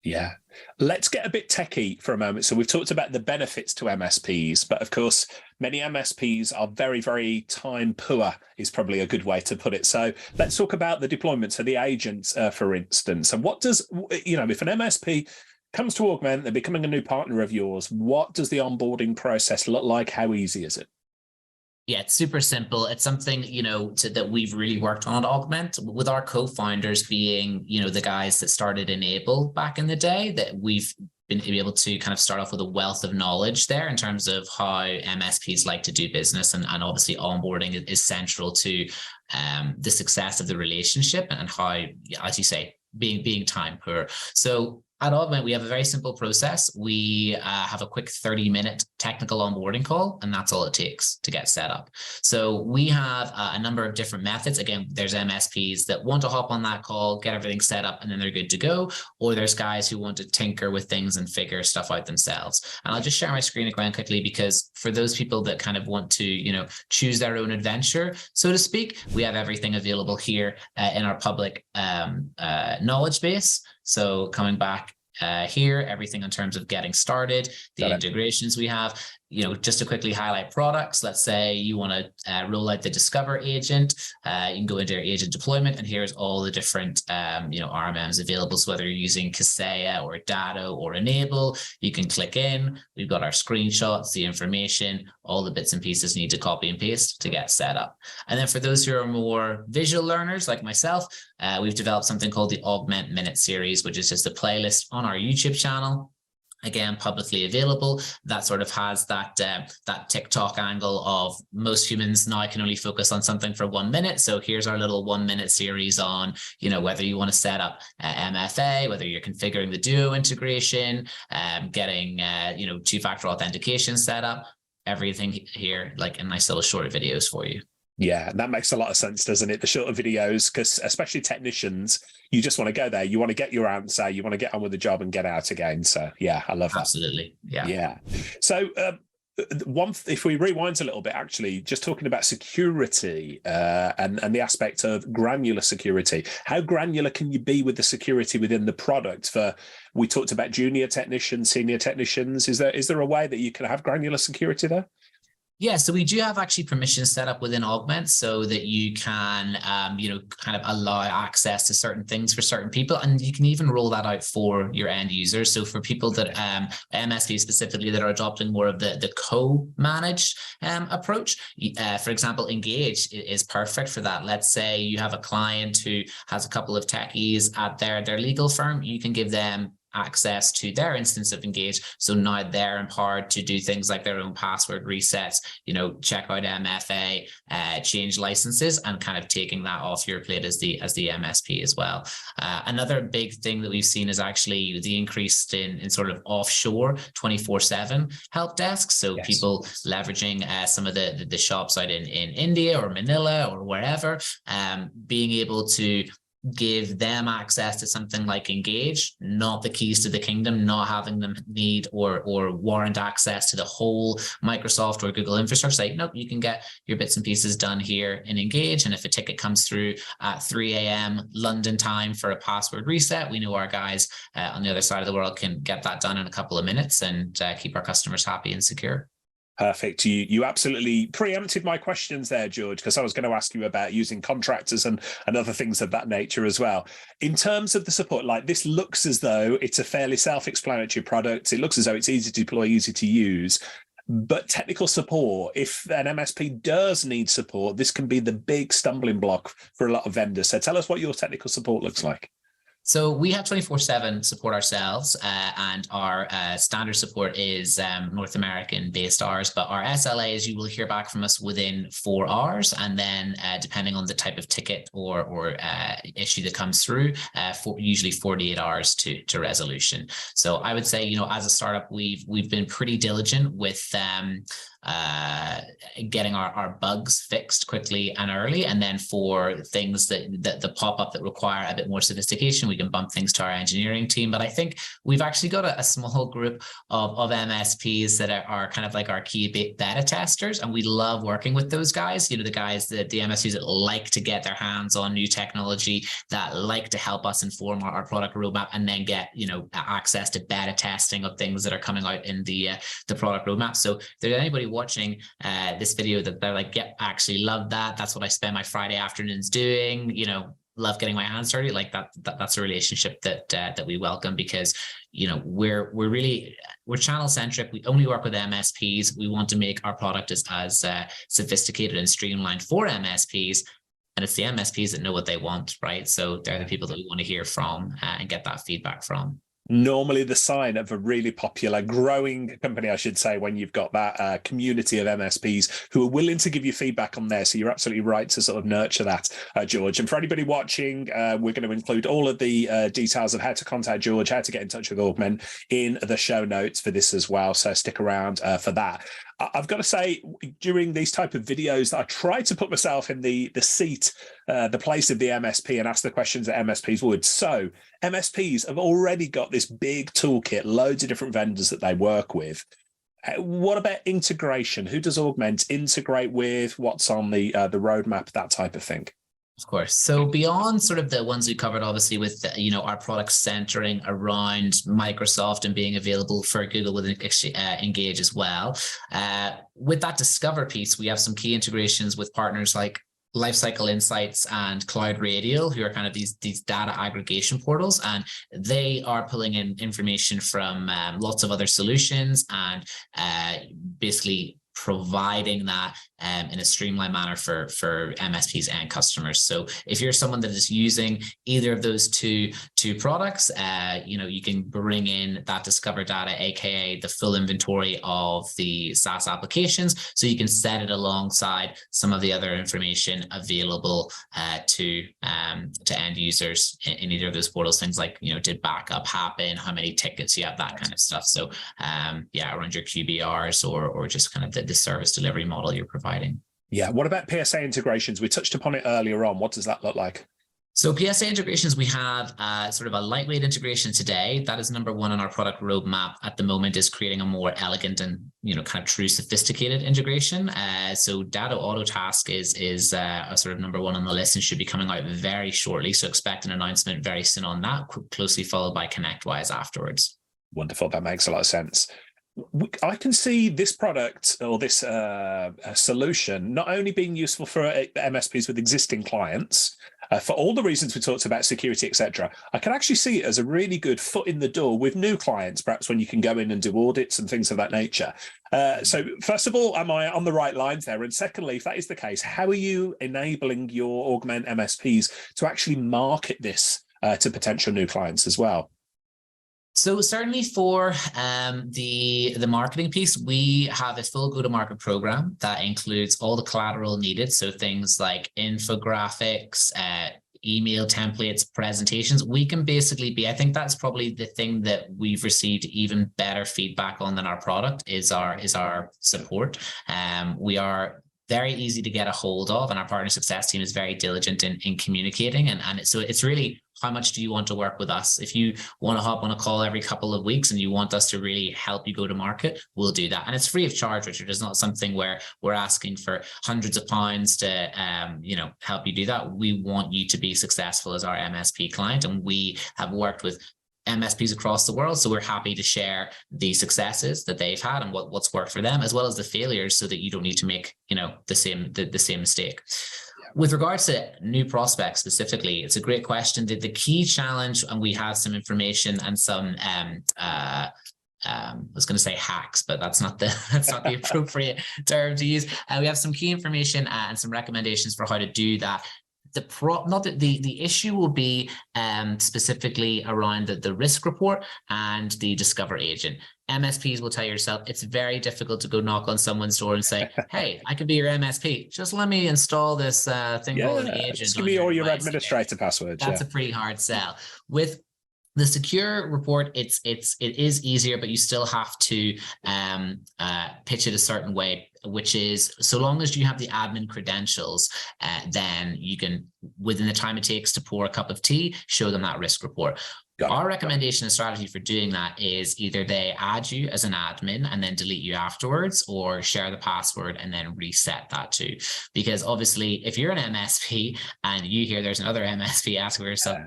Yeah. Let's get a bit techie for a moment. So we've talked about the benefits to MSPs, but of course, many MSPs are very, very time poor is probably a good way to put it. So let's talk about the deployment. So the agents, for instance, and what does, if an MSP comes to Augmentt, they're becoming a new partner of yours, what does the onboarding process look like? How easy is it? Yeah, it's super simple. It's something, that we've really worked on at Augmentt, with our co-founders being, the guys that started Enable back in the day, that we've been able to kind of start off with a wealth of knowledge there in terms of how MSPs like to do business. And obviously onboarding is central to the success of the relationship, and how, as you say, being time poor. So at Augmentt, we have a very simple process. We have a quick 30-minute technical onboarding call, and that's all it takes to get set up. So we have a number of different methods. Again, there's MSPs that want to hop on that call, get everything set up, and then they're good to go. Or there's guys who want to tinker with things and figure stuff out themselves. And I'll just share my screen again quickly, because for those people that kind of want to, choose their own adventure, so to speak, we have everything available here in our public knowledge base. So coming back here, everything in terms of getting started, the integrations we have, just to quickly highlight products. Let's say you want to roll out the Discover agent. You can go into your agent deployment, and here's all the different, RMMs available. So whether you're using Kaseya or Datto or Enable, you can click in. We've got our screenshots, the information, all the bits and pieces you need to copy and paste to get set up. And then for those who are more visual learners like myself, we've developed something called the Augmentt Minute series, which is just a playlist on our YouTube channel. Again, publicly available. That sort of has that TikTok angle of most humans now can only focus on something for 1 minute. So here's our little 1 minute series on, whether you want to set up MFA, whether you're configuring the Duo integration, getting, two-factor authentication set up, everything here, like in nice little short videos for you. Yeah, that makes a lot of sense, doesn't it? The shorter videos, because especially technicians, you just want to go there. You want to get your answer. You want to get on with the job and get out again. So yeah, I love that. Absolutely. Yeah. Yeah. So if we rewind a little bit, actually, just talking about security and the aspect of granular security, how granular can you be with the security within the product? We talked about junior technicians, senior technicians. Is there a way that you can have granular security there? Yeah, so we do have actually permissions set up within Augmentt so that you can, kind of allow access to certain things for certain people, and you can even roll that out for your end users. So for people that MSPs specifically that are adopting more of the co-managed approach, for example, Engage is perfect for that. Let's say you have a client who has a couple of techies at their legal firm, you can give them access to their instance of Engage. So now they're empowered to do things like their own password resets, check out MFA, change licenses, and kind of taking that off your plate as the MSP as well. Another big thing that we've seen is actually the increase in sort of offshore 24/7 help desks. So yes, people leveraging some of the shops out in India or Manila or wherever, being able to give them access to something like Engage, not the keys to the kingdom, not having them need or warrant access to the whole Microsoft or Google infrastructure. Say, nope, you can get your bits and pieces done here in Engage. And if a ticket comes through at 3 a.m. London time for a password reset, we know our guys on the other side of the world can get that done in a couple of minutes and keep our customers happy and secure. Perfect. You absolutely preempted my questions there, George, because I was going to ask you about using contractors and other things of that nature as well. In terms of the support, like this looks as though it's a fairly self-explanatory product. It looks as though it's easy to deploy, easy to use. But technical support, if an MSP does need support, this can be the big stumbling block for a lot of vendors. So tell us what your technical support looks like. So we have 24/7 support ourselves, and our standard support is North American based hours, but our SLAs, you will hear back from us within 4 hours. And then depending on the type of ticket or issue that comes through, usually 48 hours to resolution. So I would say, as a startup, we've been pretty diligent with getting our bugs fixed quickly and early. And then for things that pop up that require a bit more sophistication, we can bump things to our engineering team. But I think we've actually got a small group of MSPs that are kind of like our key beta testers, and we love working with those guys. You know, the guys that the MSPs that like to get their hands on new technology, that like to help us inform our product roadmap, and then get, you know, access to beta testing of things that are coming out in the product roadmap. So if there's anybody watching this video that they're like, yeah, I actually love that. That's what I spend my Friday afternoons doing, you know, love getting my hands dirty, like that's a relationship that we welcome, because, you know, we're channel centric. We only work with MSPs. We want to make our product as sophisticated and streamlined for MSPs. And it's the MSPs that know what they want, right? So they're the people that we want to hear from and get that feedback from. Normally the sign of a really popular, growing company, I should say, when you've got that community of MSPs who are willing to give you feedback on there. So you're absolutely right to sort of nurture that, George. And for anybody watching, we're going to include all of the details of how to contact George, how to get in touch with Augmentt in the show notes for this as well. So stick around for that. I've got to say, during these type of videos, I try to put myself in the seat, the place of the MSP, and ask the questions that MSPs would. So MSPs have already got this big toolkit, loads of different vendors that they work with. What about integration? Who does Augmentt integrate with? What's on the roadmap, that type of thing? Of course. So beyond sort of the ones we covered, obviously, with, you know, our products centering around Microsoft and being available for Google with Engage as well. With that Discover piece, we have some key integrations with partners like Lifecycle Insights and Cloud Radial, who are kind of these data aggregation portals, and they are pulling in information from lots of other solutions and basically providing that in a streamlined manner for MSPs and customers. So if you're someone that is using either of those two products, you know, you can bring in that Discover data, aka the full inventory of the SaaS applications, so you can set it alongside some of the other information available to end users in either of those portals. Things like, you know, did backup happen, how many tickets you have, that kind of stuff. So yeah, around your QBRs or just kind of the service delivery model you're providing. Yeah. What about PSA integrations? We touched upon it earlier on. What does that look like? So PSA integrations, we have sort of a lightweight integration today. That is number one on our product roadmap at the moment, is creating a more elegant and, you know, kind of true sophisticated integration. So Data Autotask is a sort of number one on the list and should be coming out very shortly. So expect an announcement very soon on that, closely followed by ConnectWise afterwards. Wonderful. That makes a lot of sense. I can see this product or this solution not only being useful for MSPs with existing clients, for all the reasons we talked about, security, etc. I can actually see it as a really good foot in the door with new clients, perhaps when you can go in and do audits and things of that nature. So first of all, am I on the right lines there? And secondly, if that is the case, how are you enabling your Augmentt MSPs to actually market this to potential new clients as well? So certainly for the marketing piece, we have a full go-to-market program that includes all the collateral needed. So things like infographics, email templates, presentations. We can basically be, I think that's probably the thing that we've received even better feedback on than our product is our support. We are very easy to get a hold of, and our partner success team is very diligent in communicating. And so it's really, how much do you want to work with us? If you want to hop on a call every couple of weeks and you want us to really help you go to market, we'll do that. And it's free of charge, Richard. It's not something where we're asking for hundreds of pounds to, you know, help you do that. We want you to be successful as our MSP client, and we have worked with MSPs across the world, so we're happy to share the successes that they've had and what's worked for them, as well as the failures, so that you don't need to make, you know, the same mistake. With regards to new prospects specifically, it's a great question. The key challenge, and we have some information and some I was going to say hacks, but that's not the appropriate term to use. We have some key information and some recommendations for how to do that. The issue will be specifically around the risk report and the Discover agent. MSPs will tell yourself it's very difficult to go knock on someone's door and say, "Hey, I can be your MSP. Just let me install this thing called an agent." Just give me all your administrator passwords. That's a pretty hard sell. With The secure report, it is easier, but you still have to pitch it a certain way, which is so long as you have the admin credentials, then you can, within the time it takes to pour a cup of tea, show them that risk report. Our recommendation and strategy for doing that is either they add you as an admin and then delete you afterwards, or share the password and then reset that too. Because obviously, if you're an MSP and you hear there's another MSP asking for yourself,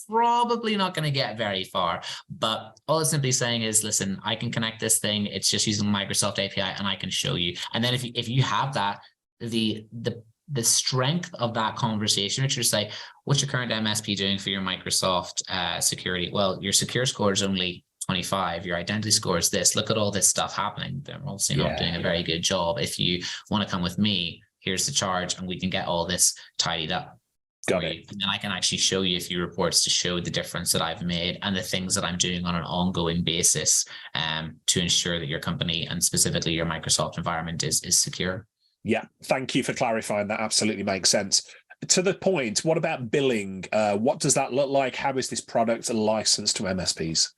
probably not going to get very far. But all it's simply saying is, listen, I can connect this thing. It's just using Microsoft API and I can show you. And then if you have that, the strength of that conversation, which is say, what's your current MSP doing for your Microsoft security? Well, your secure score is only 25. Your identity score is this. Look at all this stuff happening. They're obviously not doing a very good job. If you want to come with me, here's the charge, and we can get all this tidied up. Got it. And I can actually show you a few reports to show the difference that I've made and the things that I'm doing on an ongoing basis to ensure that your company and specifically your Microsoft environment is secure. Yeah, thank you for clarifying. That absolutely makes sense. To the point, what about billing? What does that look like? How is this product licensed to MSPs?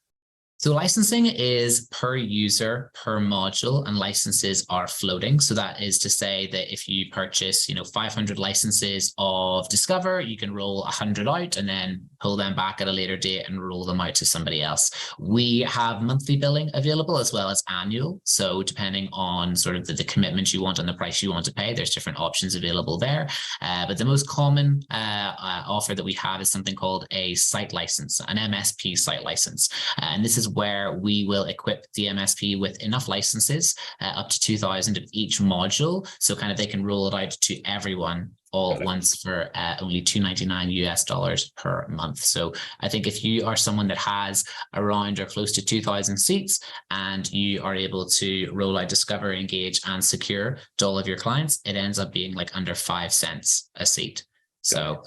So licensing is per user, per module, and licenses are floating. So that is to say that if you purchase, 500 licenses of Discover, you can roll 100 out and then pull them back at a later date and roll them out to somebody else. We have monthly billing available as well as annual. So depending on sort of the commitment you want and the price you want to pay, there's different options available there. But the most common offer that we have is something called a site license, an MSP site license. And this is where we will equip the MSP with enough licenses, up to 2,000 of each module. So kind of they can roll it out to everyone all at once for only $299 per month. So I think if you are someone that has around or close to 2,000 seats and you are able to roll out Discover, Engage, and Secure to all of your clients, it ends up being like under 5 cents a seat. So,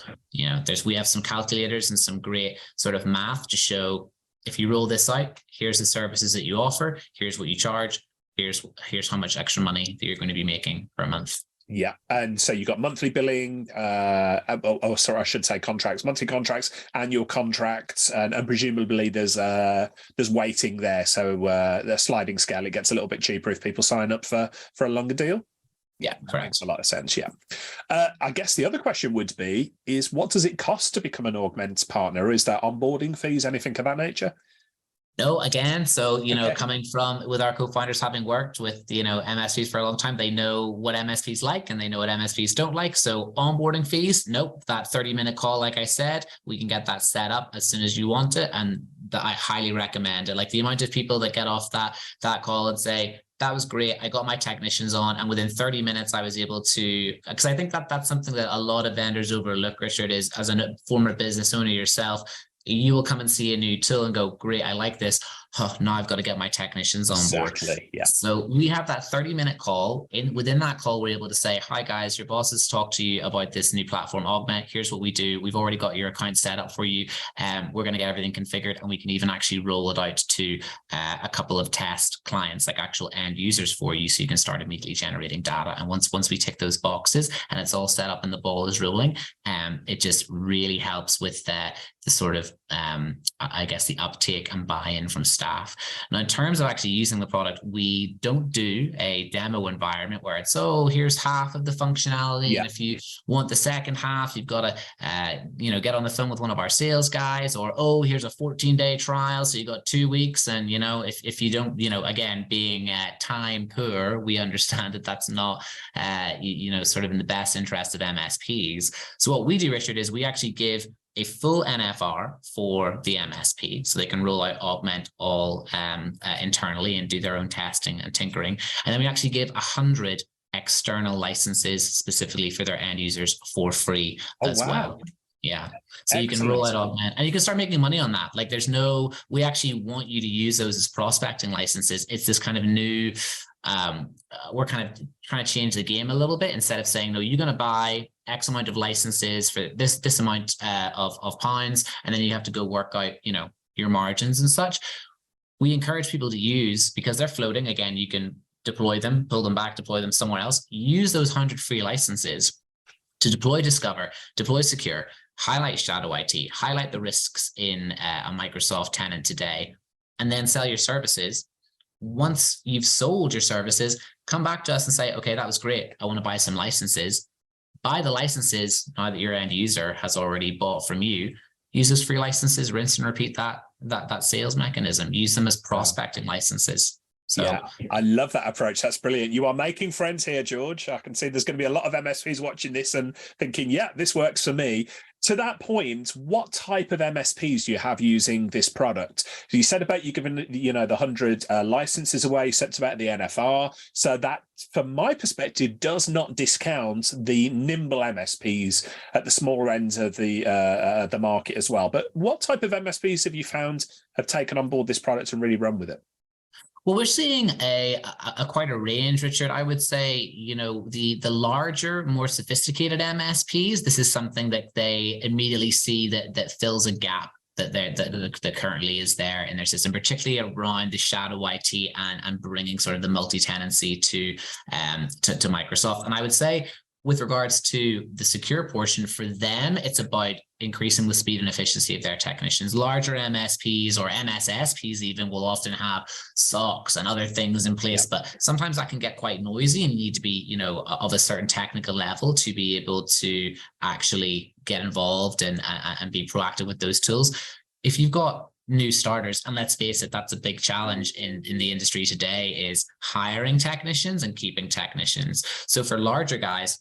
we have some calculators and some great sort of math to show, if you roll this out, here's the services that you offer, here's what you charge, here's how much extra money that you're going to be making per month. Yeah, and so you got monthly billing, I should say contracts, monthly contracts, annual contracts, and presumably there's weighting there. So the sliding scale, it gets a little bit cheaper if people sign up for a longer deal. Yeah, correct. That makes a lot of sense. Yeah. I guess the other question would be, is what does it cost to become an Augmentt partner? Is there onboarding fees, anything of that nature? No, again, so, coming from with our co-founders having worked with, MSPs for a long time, they know what MSPs like and they know what MSPs don't like. So onboarding fees, nope, that 30-minute call, like I said, we can get that set up as soon as you want it. And I highly recommend it. Like the amount of people that get off that call and say, that was great, I got my technicians on, and within 30 minutes, I was able to, because I think that's something that a lot of vendors overlook, Richard, is as a former business owner yourself, you will come and see a new tool and go, great, I like this. Now I've got to get my technicians on board. Exactly, yeah. So we have that 30-minute call. Within that call, we're able to say, hi guys, your boss has talked to you about this new platform, Augmentt. Here's what we do. We've already got your account set up for you. We're going to get everything configured, and we can even actually roll it out to a couple of test clients, like actual end users for you, so you can start immediately generating data. And once we tick those boxes and it's all set up and the ball is rolling, it just really helps with the sort of, the uptake and buy-in from staff. Now, in terms of actually using the product, we don't do a demo environment where it's, here's half of the functionality. Yeah. And if you want the second half, you've got to, get on the phone with one of our sales guys, or, here's a 14-day trial. So you got 2 weeks. And, if you don't, again, being time poor, we understand that that's not, sort of in the best interest of MSPs. So what we do, Richard, is we actually give a full NFR for the MSP, so they can roll out Augmentt all internally and do their own testing and tinkering. And then we actually give 100 external licenses specifically for their end users for free as well. Yeah. So you can roll out Augmentt and you can start making money on that. Like we actually want you to use those as prospecting licenses. It's this kind of new, we're kind of trying to change the game a little bit. Instead of saying, no, you're going to buy X amount of licenses for this amount of pounds, and then you have to go work out, your margins and such. We encourage people to use, because they're floating. Again, you can deploy them, pull them back, deploy them somewhere else. Use those 100 free licenses to deploy Discover, deploy Secure, highlight shadow IT, highlight the risks in a Microsoft tenant today, and then sell your services. Once you've sold your services, come back to us and say, okay, that was great. I want to buy some licenses. Buy the licenses now that your end user has already bought from you. Use those free licenses, rinse and repeat that sales mechanism. Use them as prospecting licenses. So yeah, I love that approach. That's brilliant. You are making friends here, George. I can see there's going to be a lot of MSPs watching this and thinking, yeah, this works for me. To that point, what type of MSPs do you have using this product? So you said about you giving, the 100 licenses away, you said about the NFR. So that, from my perspective, does not discount the nimble MSPs at the smaller end of the market as well. But what type of MSPs have you found have taken on board this product and really run with it? Well, we're seeing a quite a range, Richard. I would say, the larger, more sophisticated MSPs, this is something that they immediately see that fills a gap that currently is there in their system, particularly around the shadow IT and bringing sort of the multi-tenancy to Microsoft. And I would say, with regards to the secure portion, for them, it's about increasing the speed and efficiency of their technicians. Larger MSPs or MSSPs even will often have SOCs and other things in place, but sometimes that can get quite noisy and you need to be, of a certain technical level to be able to actually get involved and be proactive with those tools. If you've got new starters, and let's face it, that's a big challenge in the industry today, is hiring technicians and keeping technicians. So for larger guys,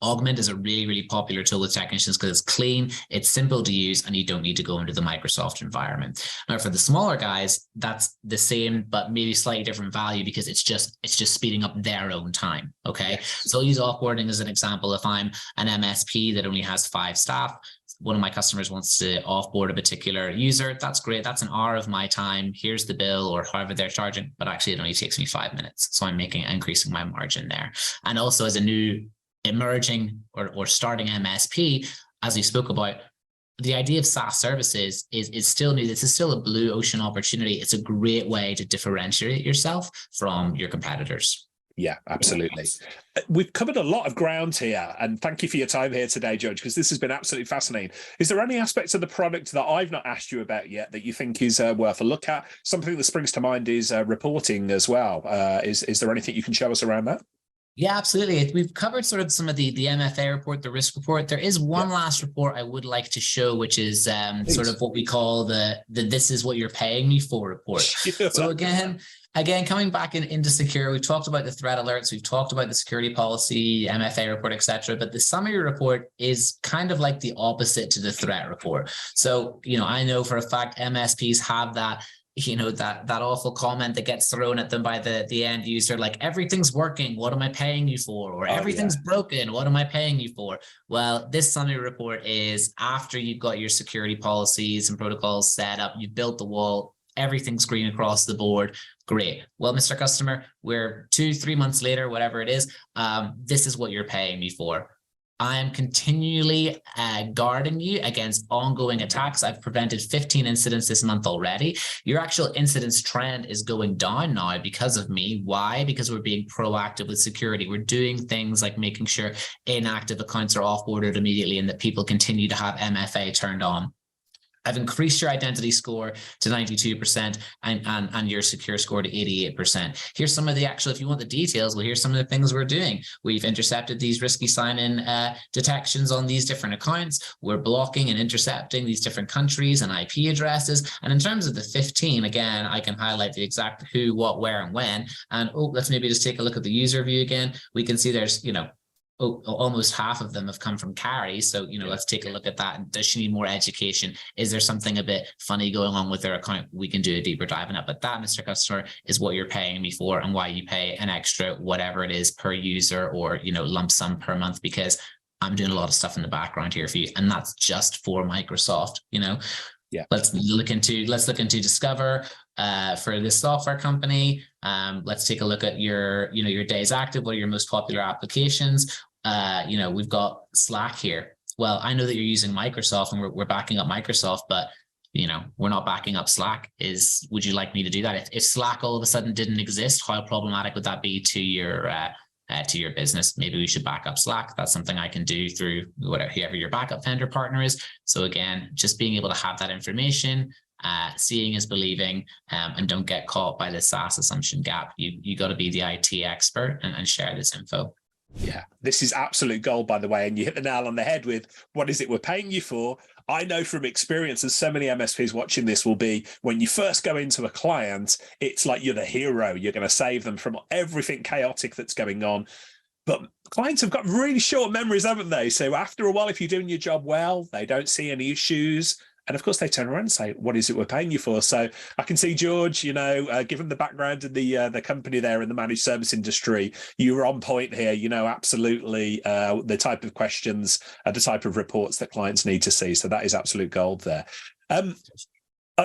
Augmentt is a really, really popular tool with technicians because it's clean, it's simple to use, and you don't need to go into the Microsoft environment. Now, for the smaller guys, that's the same, but maybe slightly different value because it's just speeding up their own time. Okay. So I'll use offboarding as an example. If I'm an MSP that only has 5 staff, one of my customers wants to offboard a particular user, that's great. That's an hour of my time. Here's the bill or however they're charging, but actually it only takes me 5 minutes. So I'm increasing my margin there. And also, as a new emerging or starting MSP, as we spoke about, the idea of SaaS services is still new. This is still a blue ocean opportunity. It's a great way to differentiate yourself from your competitors. Yeah, absolutely. We've covered a lot of ground here, and thank you for your time here today, George, because this has been absolutely fascinating. Is there any aspects of the product that I've not asked you about yet that you think is worth a look at? Something that springs to mind is reporting as well. Is there anything you can show us around that? Yeah, absolutely. We've covered sort of some of the MFA report, the risk report. There is one last report I would like to show, which is sort of what we call the "this is what you're paying me for" report. So again, coming back into secure, we've talked about the threat alerts, we've talked about the security policy, MFA report, etc. But the summary report is kind of like the opposite to the threat report. So, I know for a fact MSPs have that, that awful comment that gets thrown at them by the end user, like, everything's working, what am I paying you for? Or everything's broken, what am I paying you for? Well, this summary report is after you've got your security policies and protocols set up, you've built the wall, everything's green across the board. Great. Well, Mr. Customer, we're 2-3 months later, whatever it is, this is what you're paying me for. I am continually guarding you against ongoing attacks. I've prevented 15 incidents this month already. Your actual incidents trend is going down now because of me. Why? Because we're being proactive with security. We're doing things like making sure inactive accounts are offboarded immediately and that people continue to have MFA turned on. I've increased your identity score to 92% and your secure score to 88%. Here's some of the actual, if you want the details, well, here's some of the things we're doing. We've intercepted these risky sign-in detections on these different accounts. We're blocking and intercepting these different countries and IP addresses. And in terms of the 15, again, I can highlight the exact who, what, where, and when. And let's maybe just take a look at the user view again. We can see there's, almost half of them have come from Carrie. So, let's take a look at that. Does she need more education? Is there something a bit funny going on with their account? We can do a deeper dive in it. But that, Mr. Customer, is what you're paying me for and why you pay an extra, whatever it is per user or, lump sum per month, because I'm doing a lot of stuff in the background here for you. And that's just for Microsoft, Yeah. Let's look into Discover for this software company. Let's take a look at your days active. What are your most popular applications? We've got Slack here. Well, I know that you're using Microsoft and we're backing up Microsoft, but we're not backing up Slack. Would you like me to do that? If Slack all of a sudden didn't exist, how problematic would that be to your to your business. Maybe we should back up Slack. That's something I can do through whoever your backup vendor partner is. So again, just being able to have that information, seeing is believing, and don't get caught by the SaaS assumption gap. You got to be the IT expert and share this info. Yeah, this is absolute gold, by the way. And you hit the nail on the head with what is it we're paying you for? I know from experience, as so many MSPs watching this will be, when you first go into a client, it's like you're the hero. You're going to save them from everything chaotic that's going on. But clients have got really short memories, haven't they? So after a while, if you're doing your job well, they don't see any issues. And of course, they turn around and say, what is it we're paying you for? So I can see, George, given the background of the company there in the managed service industry, you were on point here, absolutely the type of questions, the type of reports that clients need to see. So that is absolute gold there.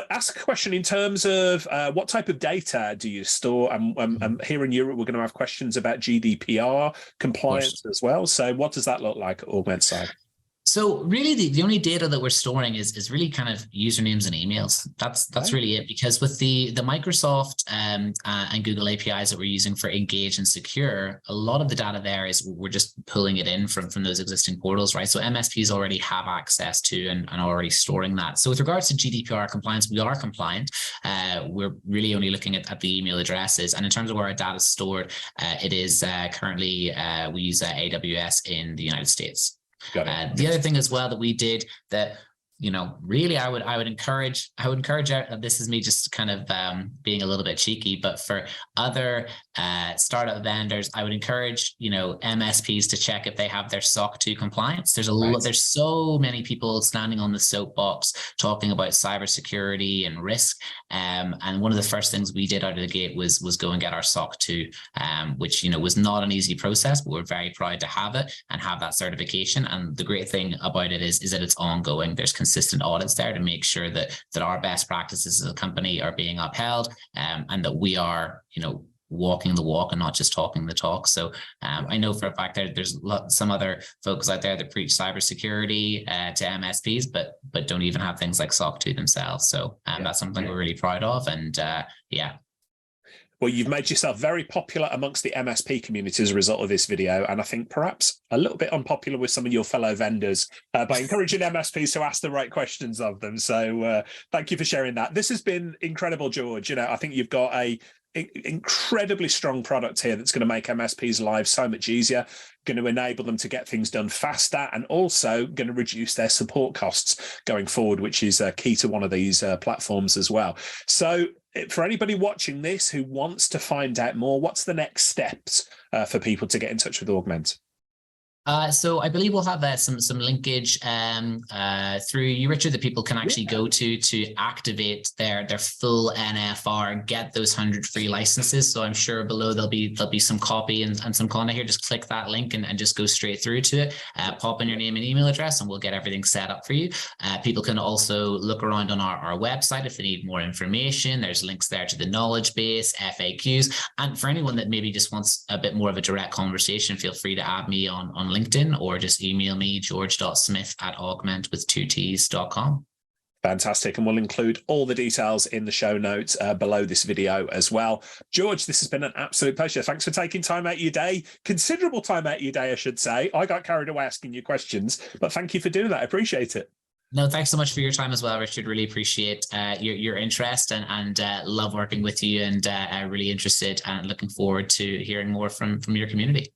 Ask a question in terms of what type of data do you store? Here in Europe, we're going to have questions about GDPR compliance as well. So what does that look like at Augmentt side? So really the only data that we're storing is really kind of usernames and emails. That's really it, because with the Microsoft and Google APIs that we're using for Engage and Secure, a lot of the data there is we're just pulling it in from those existing portals, right? So MSPs already have access to and already storing that. So with regards to GDPR compliance, we are compliant. We're really only looking at the email addresses. And in terms of where our data is stored, it is currently, we use AWS in the United States. The other thing as well that we did that, really I would encourage this is me just kind of being a little bit cheeky, but for other startup vendors, I would encourage, MSPs to check if they have their SOC 2 compliance. There's so many people standing on the soapbox talking about cybersecurity and risk. And one of the first things we did out of the gate was go and get our SOC 2, which, was not an easy process, but we're very proud to have it and have that certification. And the great thing about it is that it's ongoing. There's consistent audits there to make sure that our best practices as a company are being upheld, and that we are, walking the walk and not just talking the talk. So I know for a fact that there's some other folks out there that preach cybersecurity to MSPs, but don't even have things like SOC 2 themselves. So that's something we're really proud of. And Well, you've made yourself very popular amongst the MSP community as a result of this video, and I think perhaps a little bit unpopular with some of your fellow vendors by encouraging MSPs to ask the right questions of them. So thank you for sharing that. This has been incredible, George. I think you've got a incredibly strong product here that's going to make MSPs' lives so much easier, going to enable them to get things done faster, and also going to reduce their support costs going forward, which is key to one of these platforms as well. So for anybody watching this who wants to find out more, what's the next steps for people to get in touch with Augmentt? So I believe we'll have some linkage through you, Richard, that people can actually go to activate their full NFR, get those 100 free licenses. So I'm sure below there'll be some copy and some content here. Just click that link and just go straight through to it. Pop in your name and email address, and we'll get everything set up for you. People can also look around on our website if they need more information. There's links there to the knowledge base, FAQs, and for anyone that maybe just wants a bit more of a direct conversation, feel free to add me on LinkedIn, or just email me, george.smith@augmentt.com. Fantastic. And we'll include all the details in the show notes below this video as well. George, this has been an absolute pleasure. Thanks for taking time out of your day, considerable time out of your day, I should say. I got carried away asking you questions, but thank you for doing that. I appreciate it. No, thanks so much for your time as well, Richard. Really appreciate your interest and love working with you, and really interested and looking forward to hearing more from your community.